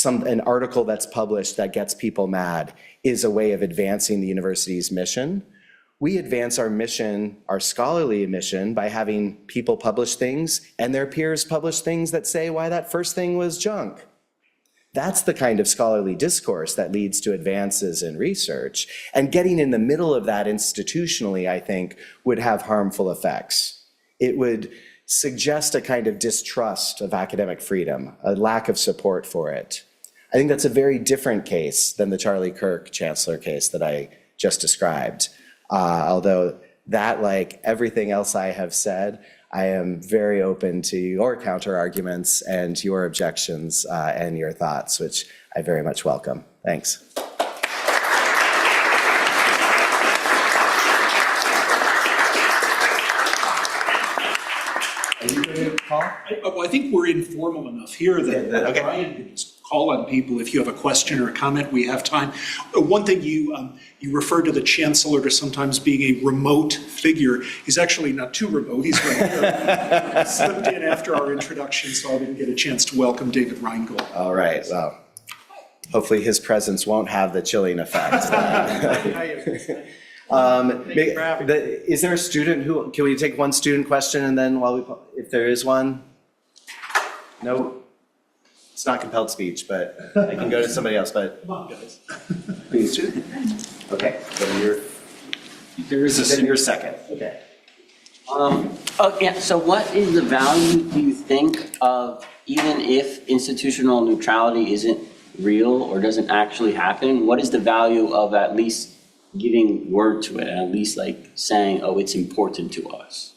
an article that's published that gets people mad is a way of advancing the university's mission. We advance our mission, our scholarly mission, by having people publish things and their peers publish things that say why that first thing was junk. That's the kind of scholarly discourse that leads to advances in research. And getting in the middle of that institutionally, I think, would have harmful effects. It would suggest a kind of distrust of academic freedom, a lack of support for it. I think that's a very different case than the Charlie Kirk chancellor case that I just described. Although that, like everything else I have said, I am very open to your counter arguments and your objections and your thoughts, which I very much welcome. Thanks. I think we're informal enough here that okay. Brian can just call on people if you have a question or a comment. We have time. One thing you referred to the chancellor to sometimes being a remote figure. He's actually not too remote. He's right here. Slipped in after our introduction, so I didn't get a chance to welcome David Reingold. All right. Well, hopefully his presence won't have the chilling effect. Is there a student who, can we take one student question and then if there is one? No, it's not compelled speech, but I can go to somebody else, but. Come on, guys. Please. Okay, then you're second. Okay. Yeah, so what is the value, do you think, of even if institutional neutrality isn't real or doesn't actually happen, what is the value of at least giving word to it, and at least like saying, oh, it's important to us?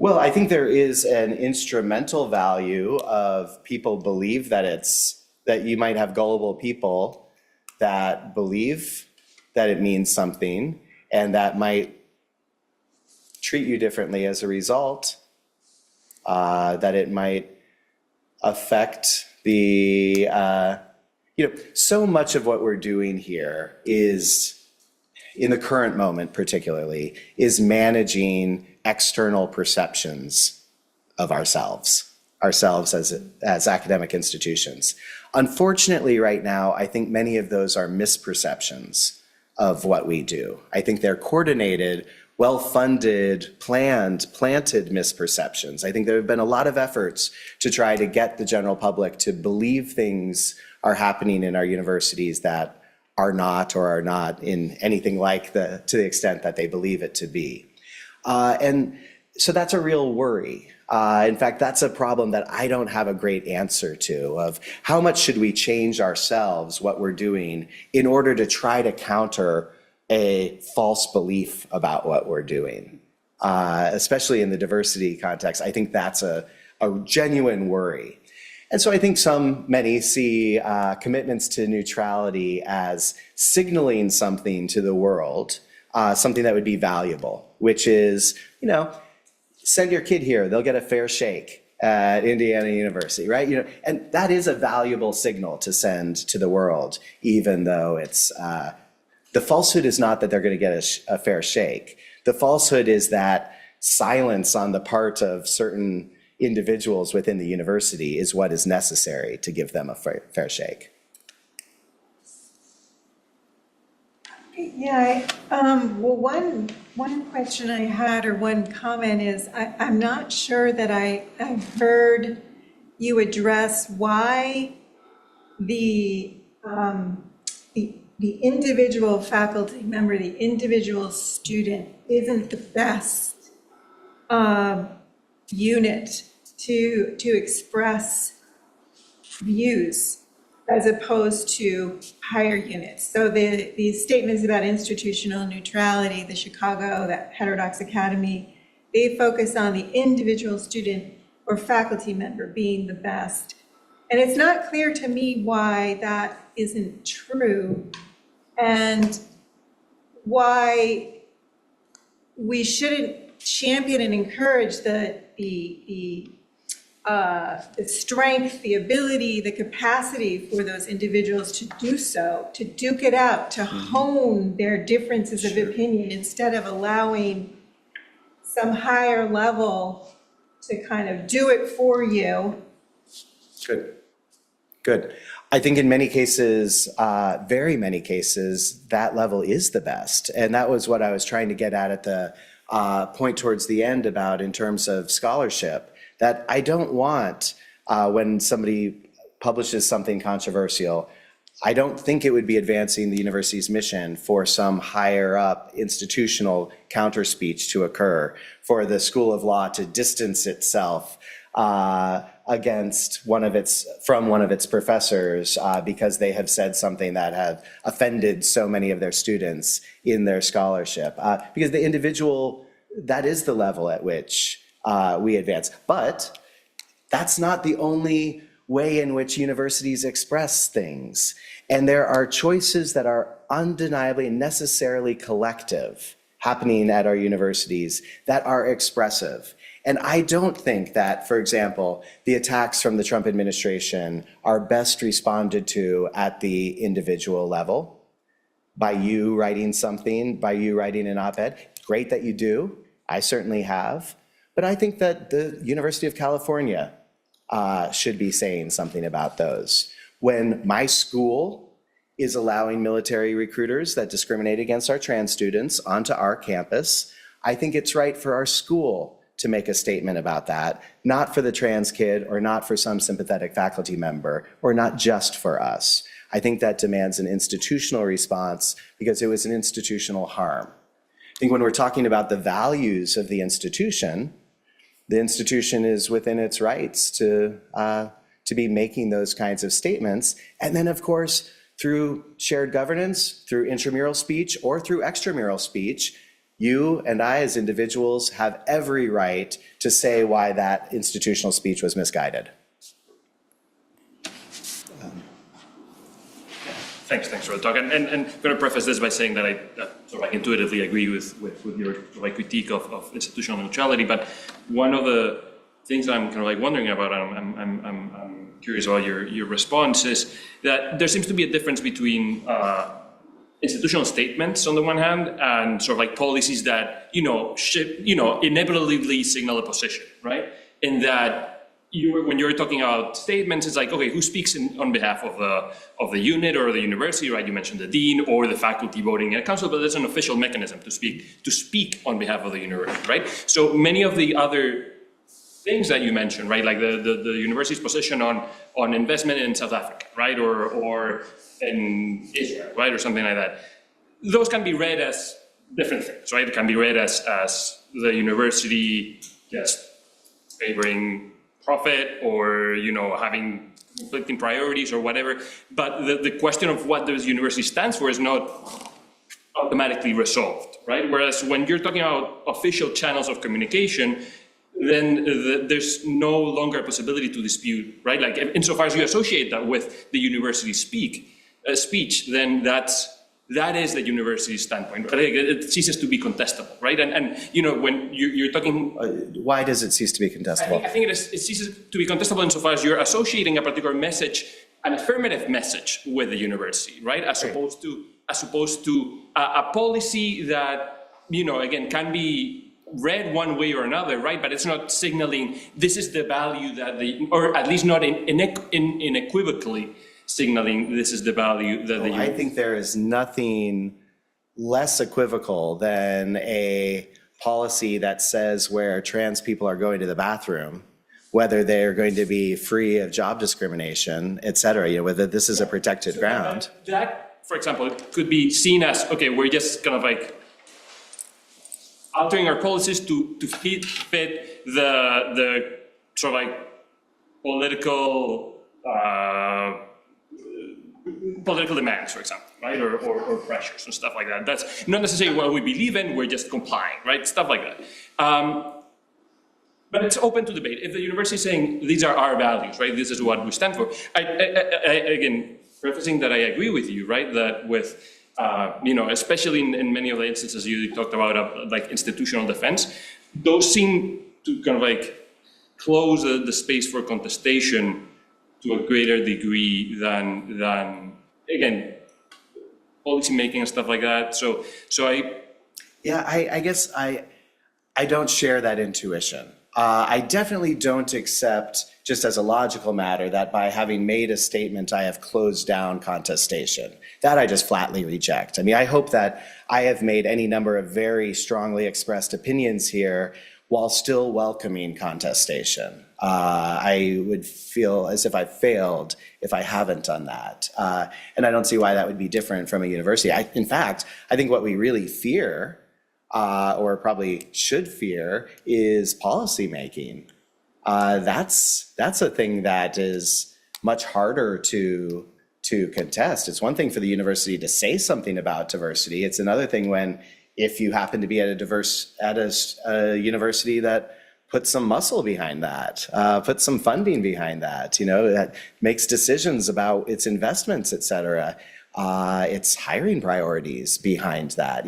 Well, I think there is an instrumental value of people believe that that you might have gullible people that believe that it means something and that might treat you differently as a result, that it might affect the, so much of what we're doing here is, in the current moment particularly, is managing external perceptions of ourselves as academic institutions. Unfortunately, right now, I think many of those are misperceptions of what we do. I think they're coordinated, well-funded, planted misperceptions. I think there have been a lot of efforts to try to get the general public to believe things are happening in our universities that are not or are not in anything like to the extent that they believe it to be. And so that's a real worry. In fact, that's a problem that I don't have a great answer to, of how much should we change ourselves, what we're doing, in order to try to counter a false belief about what we're doing. Especially in the diversity context, I think that's a genuine worry. And so I think many see commitments to neutrality as signaling something to the world, something that would be valuable, which is, send your kid here, they'll get a fair shake at Indiana University, right? And that is a valuable signal to send to the world, even though it's, the falsehood is not that they're going to get a fair shake. The falsehood is that silence on the part of certain individuals within the university is what is necessary to give them a fair shake. Yeah, well, one question I had, or one comment is, I'm not sure that I heard you address why the the individual faculty member, the individual student isn't the best unit to express views as opposed to higher units. So these statements about institutional neutrality, the Chicago, that Heterodox Academy, they focus on the individual student or faculty member being the best. And it's not clear to me why that isn't true and why we shouldn't champion and encourage the strength, the ability, the capacity for those individuals to do so, to duke it out, to hone their differences of opinion instead of allowing some higher level to kind of do it for you. Good. I think in many cases, very many cases, that level is the best. And that was what I was trying to get at the point towards the end about in terms of scholarship, that I don't want, when somebody publishes something controversial, I don't think it would be advancing the university's mission for some higher up institutional counter speech to occur, for the School of Law to distance itself from one of its professors because they have said something that have offended so many of their students in their scholarship. Because the individual, that is the level at which we advance. But that's not the only way in which universities express things. And there are choices that are undeniably and necessarily collective happening at our universities that are expressive. And I don't think that, for example, the attacks from the Trump administration are best responded to at the individual level by you writing something, by you writing an op-ed. Great that you do. I certainly have. But I think that the University of California should be saying something about those. When my school is allowing military recruiters that discriminate against our trans students onto our campus, I think it's right for our school to make a statement about that, not for the trans kid or not for some sympathetic faculty member or not just for us. I think that demands an institutional response because it was an institutional harm. I think when we're talking about the values of the institution is within its rights to be making those kinds of statements. And then, of course, through shared governance, through intramural speech, or through extramural speech, you and I as individuals have every right to say why that institutional speech was misguided. Thanks for the talk. And I'm going to preface this by saying that I sort of intuitively agree with your critique of institutional neutrality. But one of the things that I'm kind of wondering about, and I'm curious about your response, is that there seems to be a difference between institutional statements on the one hand and sort of policies that inevitably signal a position, right? In that when you're talking about statements, it's okay, who speaks on behalf of the unit or the university, right? You mentioned the dean or the faculty voting in a council, but there's an official mechanism to speak on behalf of the university, right? So many of the other things that you mentioned, right, like the university's position on investment in South Africa, right, or in Israel, right, or something like that, those can be read as different things, right? It can be read as the university just favoring profit or having conflicting priorities or whatever. But the question of what the university stands for is not automatically resolved, right? Whereas when you're talking about official channels of communication, then there's no longer a possibility to dispute, right? Insofar as you associate that with the university speech, then that is the university's standpoint. But it ceases to be contestable, right? And when you're talking... Why does it cease to be contestable? I think it ceases to be contestable insofar as you're associating a particular message, an affirmative message, with the university, right? As opposed to a policy that, again, can be read one way or another, right? But it's not signaling this is the value that or at least not unequivocally signaling this is the value that I think there is nothing less equivocal than a policy that says where trans people are going to the bathroom, whether they're going to be free of job discrimination, et cetera, whether this is a protected ground. That for example, it could be seen as, okay, we're just kind of like altering our policies to fit the sort of like political demands, for example, right? Or pressures and stuff like that. That's not necessarily what we believe in, we're just complying, right? Stuff like that. But it's open to debate. If the university is saying, these are our values, right? This is what we stand for. Again, prefacing that I agree with you, right? That with, especially in many of the instances you talked about, like institutional defense, those seem to kind of like close the space for contestation to a greater degree than again, policy making and stuff like that. So I guess I don't share that intuition. I definitely don't accept, just as a logical matter, that by having made a statement, I have closed down contestation. That I just flatly reject. I mean, I hope that I have made any number of very strongly expressed opinions here while still welcoming contestation. I would feel as if I failed if I haven't done that. And I don't see why that would be different from a university. In fact, I think what we really fear, or probably should fear, is policymaking. That's a thing that is much harder to contest. It's one thing for the university to say something about diversity. It's another thing if you happen to be at a university that puts some muscle behind that, puts some funding behind that, that makes decisions about its investments, et cetera, its hiring priorities behind that.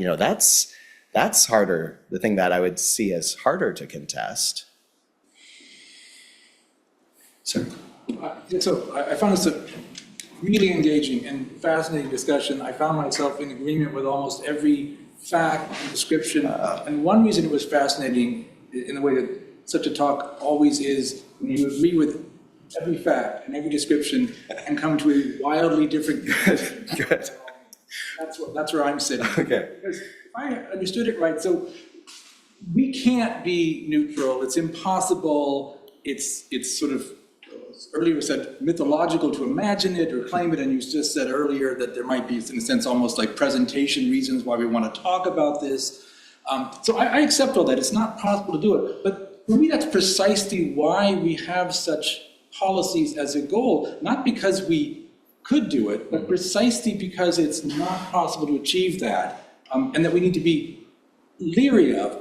That's harder, the thing that I would see as harder to contest. So I found this a really engaging and fascinating discussion. I found myself in agreement with almost every fact and description. And one reason it was fascinating, in the way that such a talk always is, when you agree with every fact and every description and come to a wildly different conclusion. Good. That's where I'm sitting. Okay. Because if I understood it right, so we can't be neutral. It's impossible. It's sort of, earlier said, mythological to imagine it or claim it, and you just said earlier that there might be, in a sense, almost like presentation reasons why we want to talk about this. So I accept all that. It's not possible to do it. But for me, that's precisely why we have such policies as a goal, not because we could do it, but precisely because it's not possible to achieve that, and that we need to be leery of,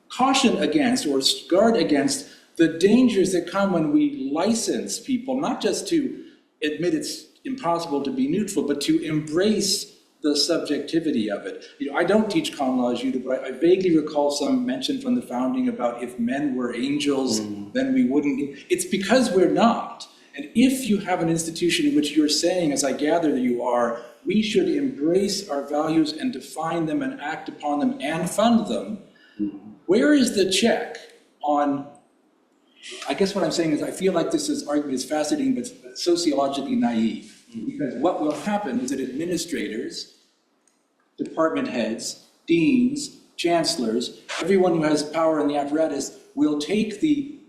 caution against, or guard against the dangers that come when we license people, not just to admit it's impossible to be neutral, but to embrace the subjectivity of it. I don't teach common law as you do, but I vaguely recall some mention from the founding about if men were angels, then we wouldn't. It's because we're not. And if you have an institution in which you're saying, as I gather that you are, we should embrace our values and define them and act upon them and fund them, where is the check on, I guess what I'm saying is I feel like this argument is fascinating but sociologically naive. Because what will happen is that administrators, department heads, deans, chancellors, everyone who has power in the apparatus will take the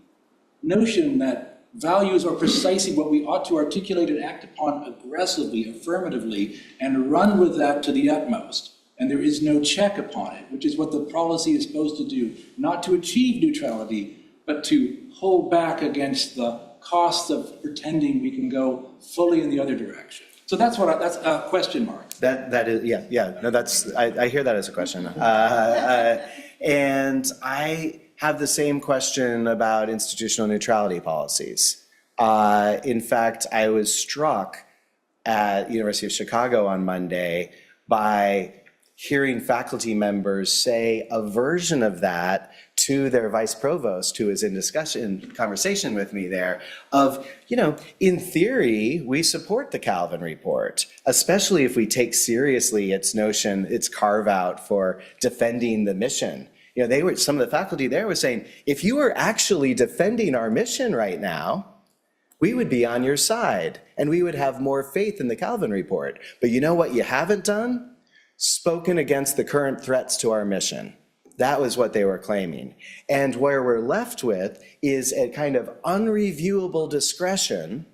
notion that values are precisely what we ought to articulate and act upon aggressively, affirmatively, and run with that to the utmost. And there is no check upon it, which is what the policy is supposed to do, not to achieve neutrality, but to hold back against the costs of pretending we can go fully in the other direction. So that's a question mark. That is, yeah. No, I hear that as a question. And I have the same question about institutional neutrality policies. In fact, I was struck at University of Chicago on Monday by hearing faculty members say a version of that to their vice provost, who is in conversation with me there, of, in theory, we support the Calvin report, especially if we take seriously its notion, its carve out for defending the mission. Some of the faculty there were saying, if you were actually defending our mission right now, we would be on your side and we would have more faith in the Calvin report. But you know what you haven't done? Spoken against the current threats to our mission. That was what they were claiming. And where we're left with is a kind of unreviewable discretion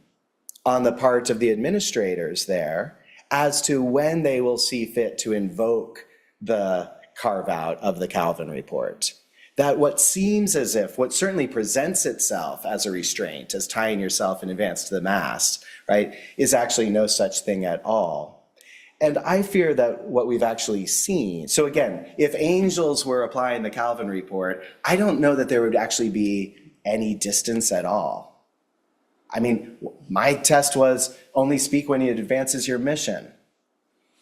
on the part of the administrators there as to when they will see fit to invoke the carve out of the Calvin report. That what seems as if, what certainly presents itself as a restraint, as tying yourself in advance to the mast, right, is actually no such thing at all. And I fear that what we've actually seen, so again, if angels were applying the Calvin report, I don't know that there would actually be any distance at all. I mean, my test was only speak when it advances your mission.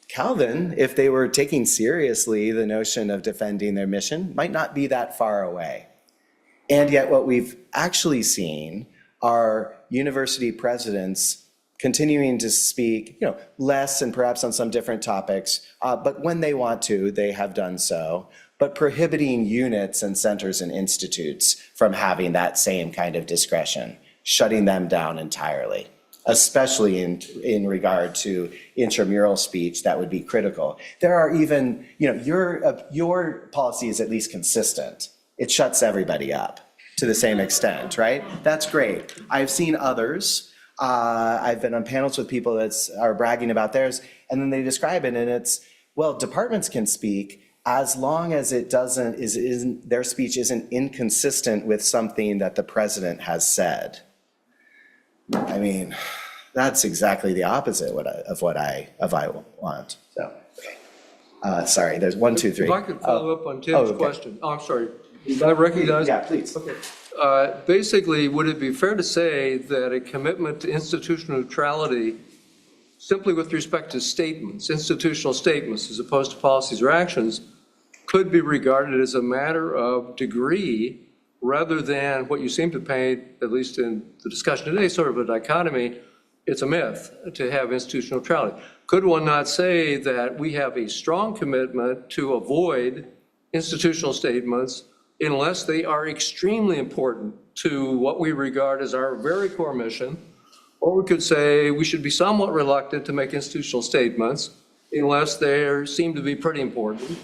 Calvin, if they were taking seriously the notion of defending their mission, might not be that far away. And yet what we've actually seen are university presidents continuing to speak, less and perhaps on some different topics, but when they want to, they have done so, but prohibiting units and centers and institutes from having that same kind of discretion, shutting them down entirely, especially in regard to intramural speech that would be critical. There are even, your policy is at least consistent. It shuts everybody up to the same extent, right? That's great. I've seen others. I've been on panels with people that are bragging about theirs, and then they describe it, and it's, well, departments can speak as long as it isn't their speech isn't inconsistent with something that the president has said. I mean, that's exactly the opposite of what I want. So, okay. Sorry, there's 1, 2, 3. If I could follow up on Tim's question. Oh, I'm sorry. Did I recognize? Yeah, please. Okay. Basically, would it be fair to say that a commitment to institutional neutrality simply with respect to statements, institutional statements, as opposed to policies or actions, could be regarded as a matter of degree rather than what you seem to paint, at least in the discussion today, sort of a dichotomy? It's a myth to have institutional neutrality. Could one not say that we have a strong commitment to avoid institutional statements unless they are extremely important to what we regard as our very core mission? Or we could say we should be somewhat reluctant to make institutional statements unless they seem to be pretty important.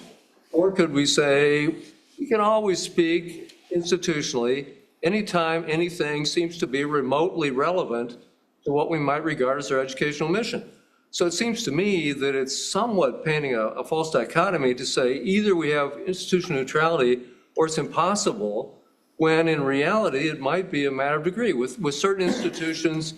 Or could we say we can always speak institutionally anytime anything seems to be remotely relevant to what we might regard as our educational mission? So it seems to me that it's somewhat painting a false dichotomy to say either we have institutional neutrality or it's impossible, when in reality it might be a matter of degree, with certain institutions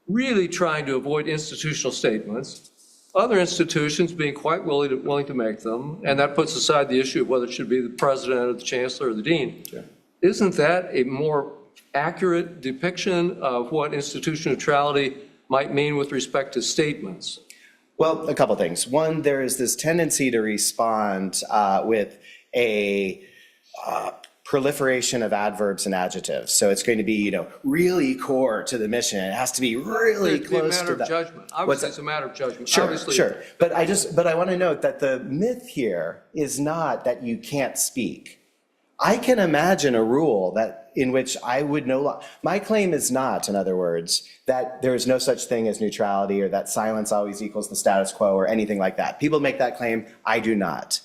really trying to avoid institutional statements, other institutions being quite willing to make them, and that puts aside the issue of whether it should be the president or the chancellor or the dean. Sure. Isn't that a more accurate depiction of what institutional neutrality might mean with respect to statements? Well, a couple things. One, there is this tendency to respond with a proliferation of adverbs and adjectives. So it's going to be, really core to the mission. It has to be really close to that. It's a matter of judgment. Obviously, it's a matter of judgment. Sure, Obviously, sure. But I want to note that the myth here is not that you can't speak. I can imagine a rule in which I would my claim is not, in other words, that there is no such thing as neutrality or that silence always equals the status quo or anything like that. People make that claim. I do not.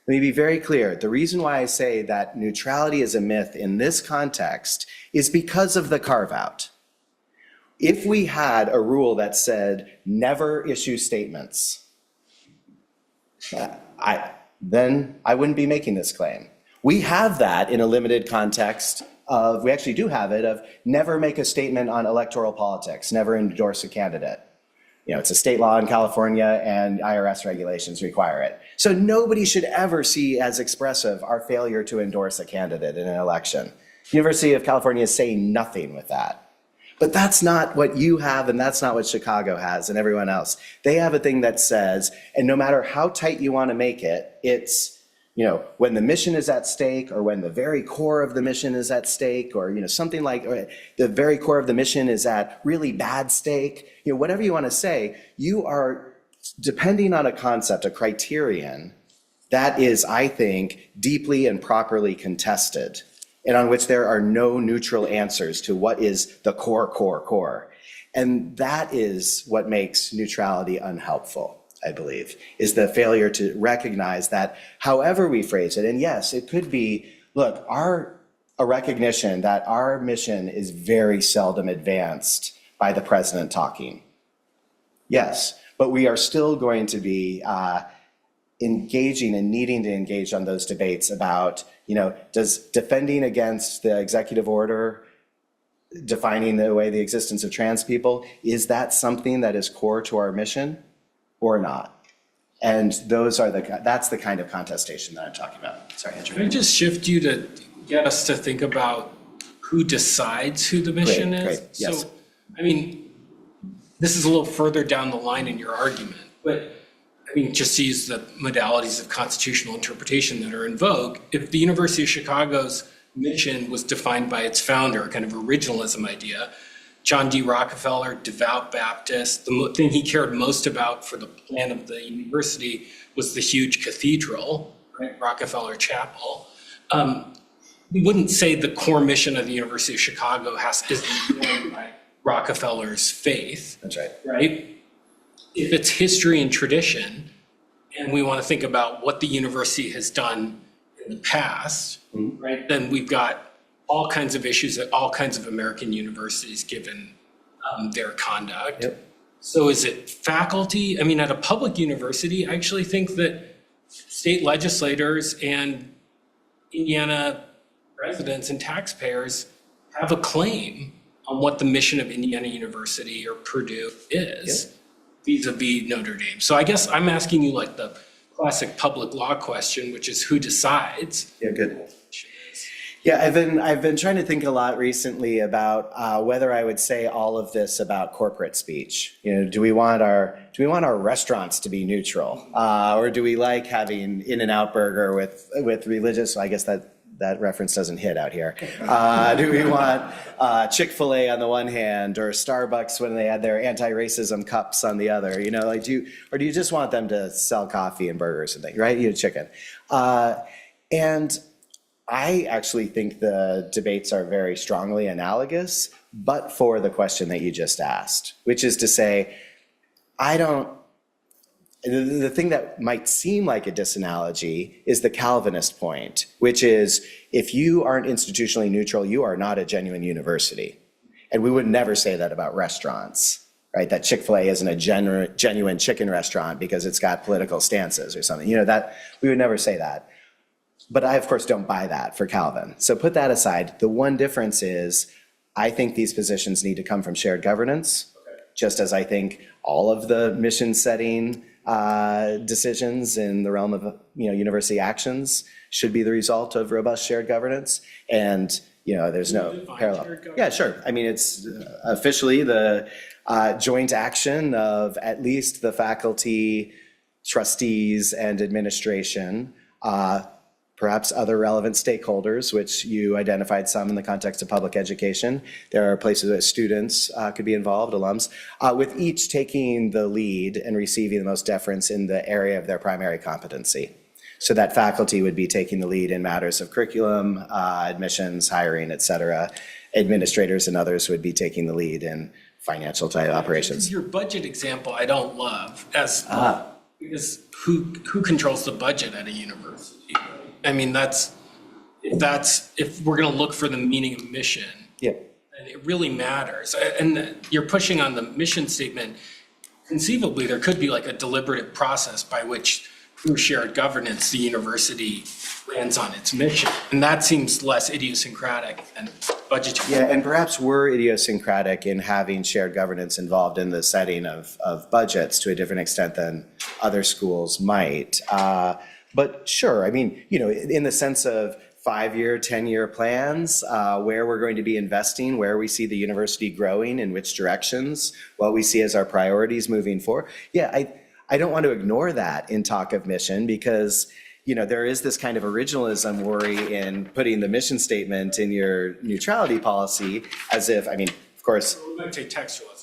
Let me be very clear. The reason why I say that neutrality is a myth in this context is because of the carve-out. If we had a rule that said never issue statements, then I wouldn't be making this claim. We have that in a limited context we actually do have it, of never make a statement on electoral politics, never endorse a candidate. It's a state law in California and IRS regulations require it. So nobody should ever see as expressive our failure to endorse a candidate in an election. University of California is saying nothing with that. But that's not what you have, and that's not what Chicago has and everyone else. They have a thing that says, and no matter how tight you want to make it, it's, when the mission is at stake, or when the very core of the mission is at stake, or, something like the very core of the mission is at really bad stake, whatever you want to say, you are depending on a concept, a criterion that is, I think, deeply and properly contested, and on which there are no neutral answers to what is the core. And that is what makes neutrality unhelpful, I believe, is the failure to recognize that however we phrase it, and yes, it could be, look, a recognition that our mission is very seldom advanced by the president talking. Yes, But we are still going to be engaging and needing to engage on those debates about, does defending against the executive order, defining away the existence of trans people, is that something that is core to our mission or not? And that's the kind of contestation that I'm talking about. Sorry, Andrew. Can I just shift you to get us to think about who decides who the mission is? Great, yes. So, I mean, this is a little further down the line in your argument, but I mean, just to use the modalities of constitutional interpretation that are in vogue, if the University of Chicago's mission was defined by its founder, a kind of originalism idea, John D. Rockefeller, devout Baptist, the thing he cared most about for the plan of the university was the huge cathedral, right, Rockefeller Chapel. We wouldn't say the core mission of the University of Chicago is informed by Rockefeller's faith. That's right. Right? If it's history and tradition, and we want to think about what the university has done in the past, right, then we've got all kinds of issues at all kinds of American universities given their conduct. Yep. So is it faculty? I mean, at a public university, I actually think that state legislators and Indiana residents and taxpayers have a claim on what the mission of Indiana University or Purdue is vis-a-vis Notre Dame. So I guess I'm asking you like the classic public law question, which is who decides? Yeah, good. Yeah, I've been trying to think a lot recently about whether I would say all of this about corporate speech. Do we want our restaurants to be neutral, or do we like having In-N-Out Burger with religious? I guess that reference doesn't hit out here. Do we want Chick-fil-A on the one hand, or Starbucks when they had their anti-racism cups on the other? Or do you just want them to sell coffee and burgers and things, right? Chicken. And I actually think the debates are very strongly analogous, but for the question that you just asked, which is to say, the thing that might seem like a disanalogy is the Calvinist point, which is if you aren't institutionally neutral, you are not a genuine university. And we would never say that about restaurants, right? That Chick-fil-A isn't a genuine chicken restaurant because it's got political stances or something. That we would never say that. But I, of course, don't buy that for Calvin. So put that aside. The one difference is I think these positions need to come from shared governance, just as I think all of the mission-setting decisions in the realm of university actions should be the result of robust shared governance. And there's no parallel. Yeah, sure. I mean, it's officially the joint action of at least the faculty, trustees, and administration, perhaps other relevant stakeholders, which you identified some in the context of public education. There are places that students could be involved, alums, with each taking the lead and receiving the most deference in the area of their primary competency. So that faculty would be taking the lead in matters of curriculum, admissions, hiring, et cetera. Administrators and others would be taking the lead in financial type operations. Your budget example I don't love because who controls the budget at a university? I mean, if we're going to look for the meaning of mission, and it really matters. And you're pushing on the mission statement. Conceivably, there could be like a deliberative process by which, through shared governance, the university lands on its mission. And that seems less idiosyncratic than budgetary. Yeah, and perhaps we're idiosyncratic in having shared governance involved in the setting of budgets to a different extent than other schools might. But sure, I mean, in the sense of 5-year, 10-year plans, where we're going to be investing, where we see the university growing, in which directions, what we see as our priorities moving forward. Yeah, I don't want to ignore that in talk of mission because, there is this kind of originalism worry in putting the mission statement in your neutrality policy as if, of course,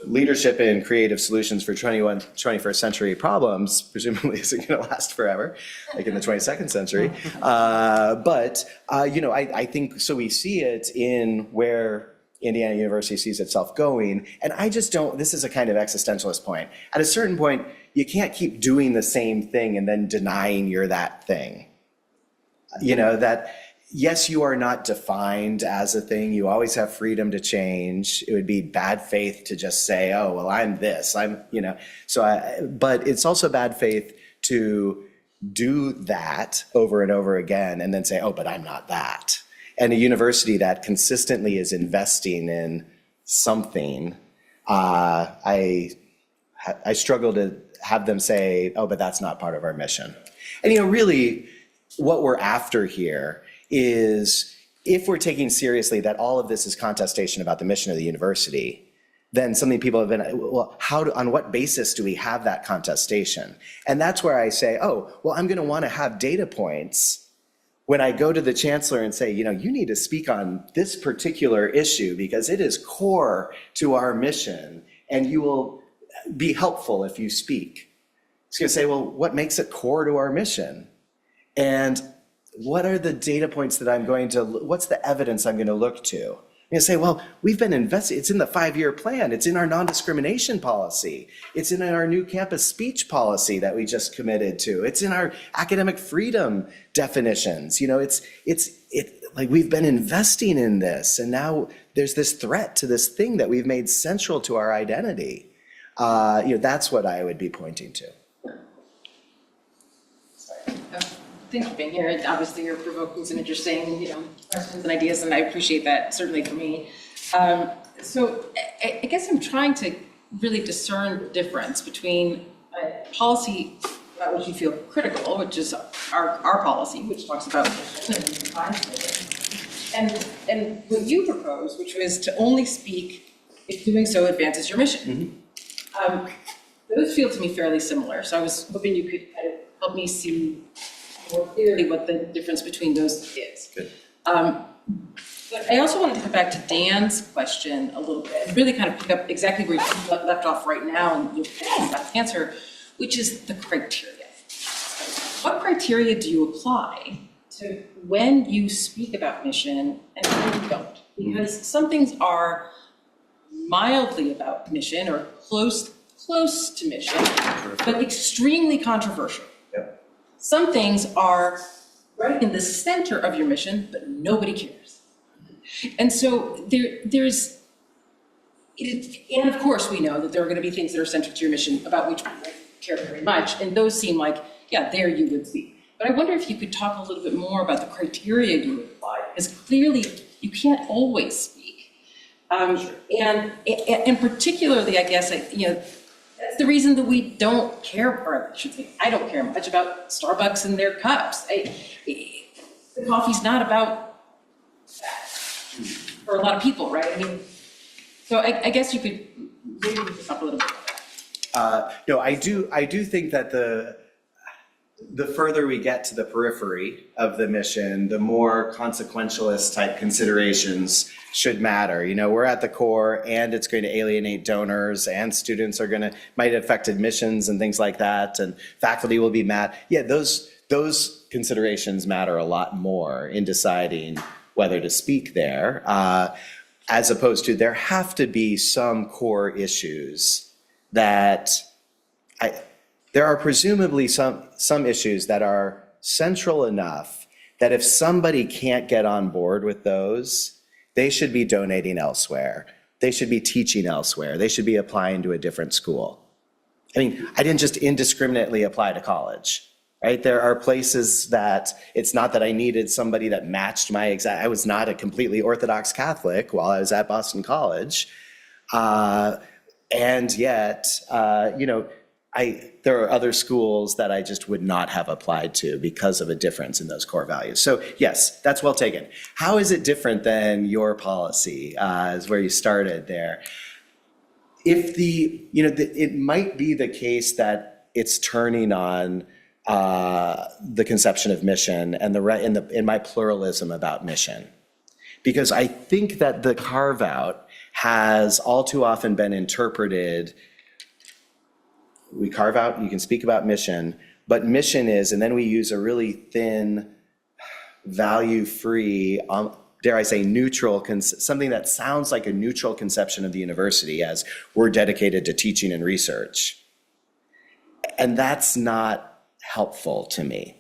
leadership in creative solutions for 21st century problems presumably isn't going to last forever, like in the 22nd century. I think so. We see it in where Indiana University sees itself going, and I just don't. This is a kind of existentialist point. At a certain point, you can't keep doing the same thing and then denying you're that thing. That yes, you are not defined as a thing. You always have freedom to change. It would be bad faith to just say, oh, well, I'm this, but it's also bad faith to do that over and over again and then say, oh, but I'm not that. And a university that consistently is investing in something, I struggle to have them say, oh, but that's not part of our mission. And, really, what we're after here is, if we're taking seriously that all of this is contestation about the mission of the university, then something people have been, well, on what basis do we have that contestation? And that's where I say, oh, well, I'm going to want to have data points when I go to the chancellor and say, you need to speak on this particular issue because it is core to our mission, and you will be helpful if you speak. It's going to say, well, what makes it core to our mission? And what are the data points that what's the evidence I'm going to look to? I'm going to say, well, we've been investing, it's in the 5-year plan, it's in our non-discrimination policy, it's in our new campus speech policy that we just committed to, it's in our academic freedom definitions. Like, we've been investing in this, and now there's this threat to this thing that we've made central to our identity. That's what I would be pointing to. Thanks for being here. Obviously, you're provoking some interesting, questions and ideas, and I appreciate that, certainly for me. So I guess I'm trying to really discern the difference between a policy about which you feel critical, which is our policy, which talks about mission and defines mission, and what you propose, which was to only speak if doing so advances your mission. Mm-hmm. Those feel to me fairly similar, so I was hoping you could kind of help me see more clearly what the difference between those is. Good. But I also wanted to come back to Dan's question a little bit, and really kind of pick up exactly where you left off right now, and you're about to answer, which is the criteria. What criteria do you apply to when you speak about mission and when you don't? Because some things are mildly about mission or close to mission, but extremely controversial. Some things are right in the center of your mission, but nobody cares. And so there's, and of course we know that there are going to be things that are central to your mission about which people care very much, and those seem like, yeah, there you would speak. But I wonder if you could talk a little bit more about the criteria you apply, because clearly you can't always speak. And particularly, I guess, that's the reason that we don't care, or I should say, I don't care much about Starbucks and their cups. The coffee's not about that for a lot of people, right? I mean, so I guess you could maybe talk a little bit about that. No, I do think that the further we get to the periphery of the mission, the more consequentialist type considerations should matter. We're at the core, and it's going to alienate donors, and students might affect admissions and things like that, and faculty will be mad. Yeah, those considerations matter a lot more in deciding whether to speak there, as opposed to there have to be some core issues that there are presumably some issues that are central enough that if somebody can't get on board with those, they should be donating elsewhere. They should be teaching elsewhere. They should be applying to a different school. I mean, I didn't just indiscriminately apply to college, right? There are places that it's not that I needed somebody that matched I was not a completely Orthodox Catholic while I was at Boston College. And yet, there are other schools that I just would not have applied to because of a difference in those core values. So yes, that's well taken. How is it different than your policy, is where you started there? If it might be the case that it's turning on the conception of mission and in my pluralism about mission, because I think that the carve out has all too often been interpreted. We carve out, you can speak about mission, but mission is, and then we use a really thin, value-free, dare I say, neutral, something that sounds like a neutral conception of the university as we're dedicated to teaching and research. And that's not helpful to me.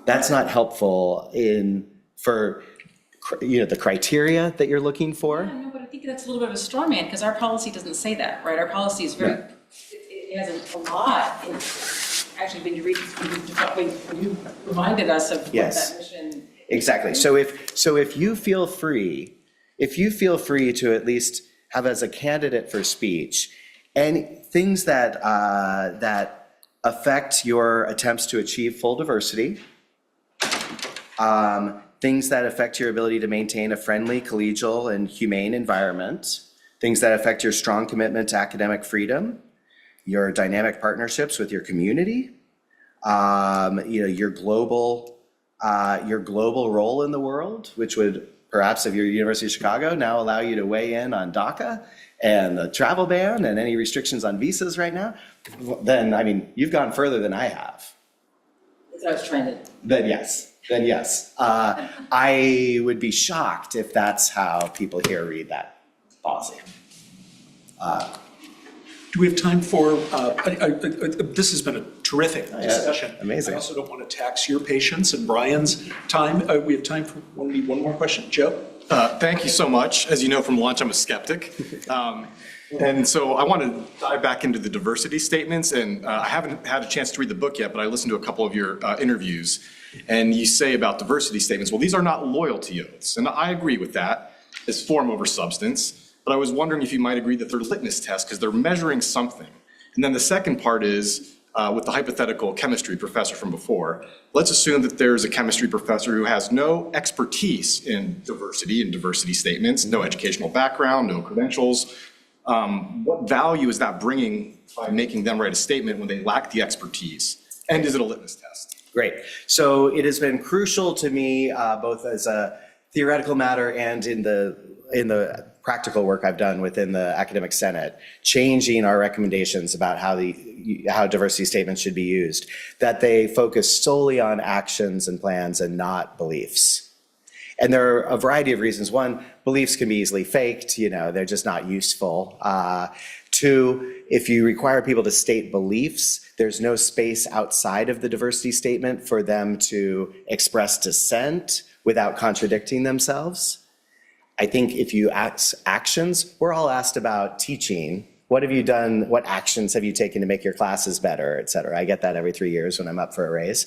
That's not helpful the criteria that you're looking for. Yeah, no, but I think that's a little bit of a straw man, because our policy doesn't say that, right? Our policy is very, it has a lot in, actually, when you reminded us of what Yes. that mission. Exactly. So if you feel free to at least have as a candidate for speech, and things that affect your attempts to achieve full diversity, things that affect your ability to maintain a friendly, collegial, and humane environment, things that affect your strong commitment to academic freedom, your dynamic partnerships with your community, your global role in the world, which would perhaps, if you're University of Chicago, now allow you to weigh in on DACA and the travel ban and any restrictions on visas right now, then, I mean, you've gone further than I have. That's what I was trying to. Then yes. I would be shocked if that's how people here read that policy. Do we have time for, this has been a terrific discussion. Amazing. I also don't want to tax your patience and Brian's time. We have time for one more question. Joe? Thank you so much. As you know from lunch, I'm a skeptic. And so I want to dive back into the diversity statements. And I haven't had a chance to read the book yet, but I listened to a couple of your interviews. And you say about diversity statements, well, these are not loyalty oaths. And I agree with that as form over substance. But I was wondering if you might agree that they're litmus tests because they're measuring something. And then the second part is with the hypothetical chemistry professor from before, let's assume that there's a chemistry professor who has no expertise in diversity statements, no educational background, no credentials. What value is that bringing by making them write a statement when they lack the expertise? And is it a litmus test? Great. So it has been crucial to me, both as a theoretical matter and in the practical work I've done within the academic senate, changing our recommendations about how diversity statements should be used, that they focus solely on actions and plans and not beliefs. And there are a variety of reasons. One, beliefs can be easily faked, they're just not useful. Two, if you require people to state beliefs, there's no space outside of the diversity statement for them to express dissent without contradicting themselves. I think if you ask actions, we're all asked about teaching. What have you done? What actions have you taken to make your classes better, et cetera? I get that every 3 years when I'm up for a raise.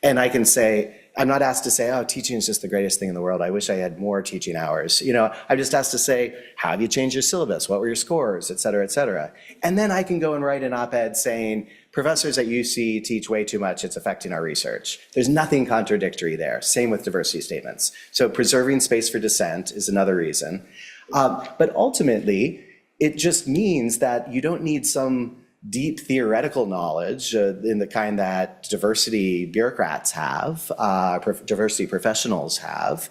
And I can say, I'm not asked to say, oh, teaching is just the greatest thing in the world. I wish I had more teaching hours. I'm just asked to say, how have you changed your syllabus? What were your scores, et cetera, et cetera. And then I can go and write an op-ed saying, professors at UC teach way too much. It's affecting our research. There's nothing contradictory there. Same with diversity statements. So preserving space for dissent is another reason. But ultimately, it just means that you don't need some deep theoretical knowledge in the kind that diversity bureaucrats have, diversity professionals have.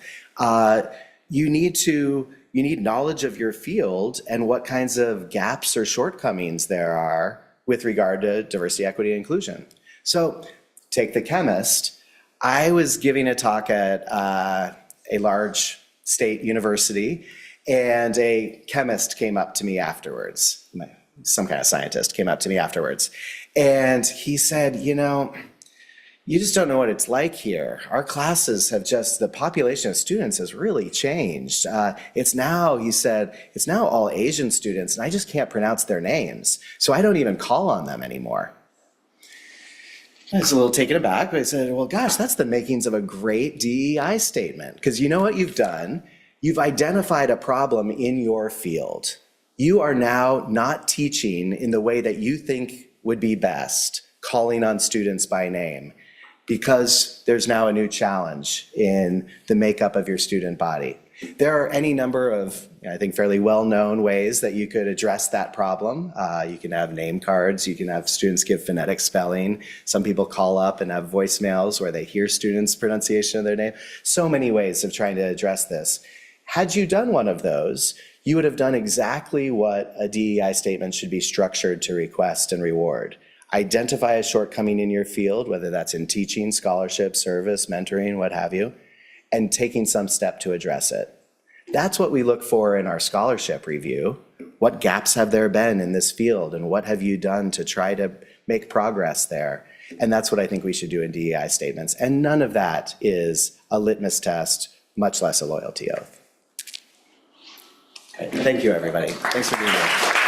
You need knowledge of your field and what kinds of gaps or shortcomings there are with regard to diversity, equity, and inclusion. So take the chemist. I was giving a talk at a large state university, and a chemist came up to me afterwards. Some kind of scientist came up to me afterwards. And he said, you just don't know what it's like here. Our classes the population of students has really changed. It's now, he said, it's now all Asian students, and I just can't pronounce their names. So I don't even call on them anymore. I was a little taken aback, but I said, well, gosh, that's the makings of a great DEI statement. Because you know what you've done? You've identified a problem in your field. You are now not teaching in the way that you think would be best, calling on students by name, because there's now a new challenge in the makeup of your student body. There are any number of, I think, fairly well-known ways that you could address that problem. You can have name cards, you can have students give phonetic spelling. Some people call up and have voicemails where they hear students' pronunciation of their name. So many ways of trying to address this. Had you done one of those, you would have done exactly what a DEI statement should be structured to request and reward. Identify a shortcoming in your field, whether that's in teaching, scholarship, service, mentoring, what have you, and taking some step to address it. That's what we look for in our scholarship review. What gaps have there been in this field, and what have you done to try to make progress there? And that's what I think we should do in DEI statements. And none of that is a litmus test, much less a loyalty oath. Okay, thank you, everybody. Thanks for being here.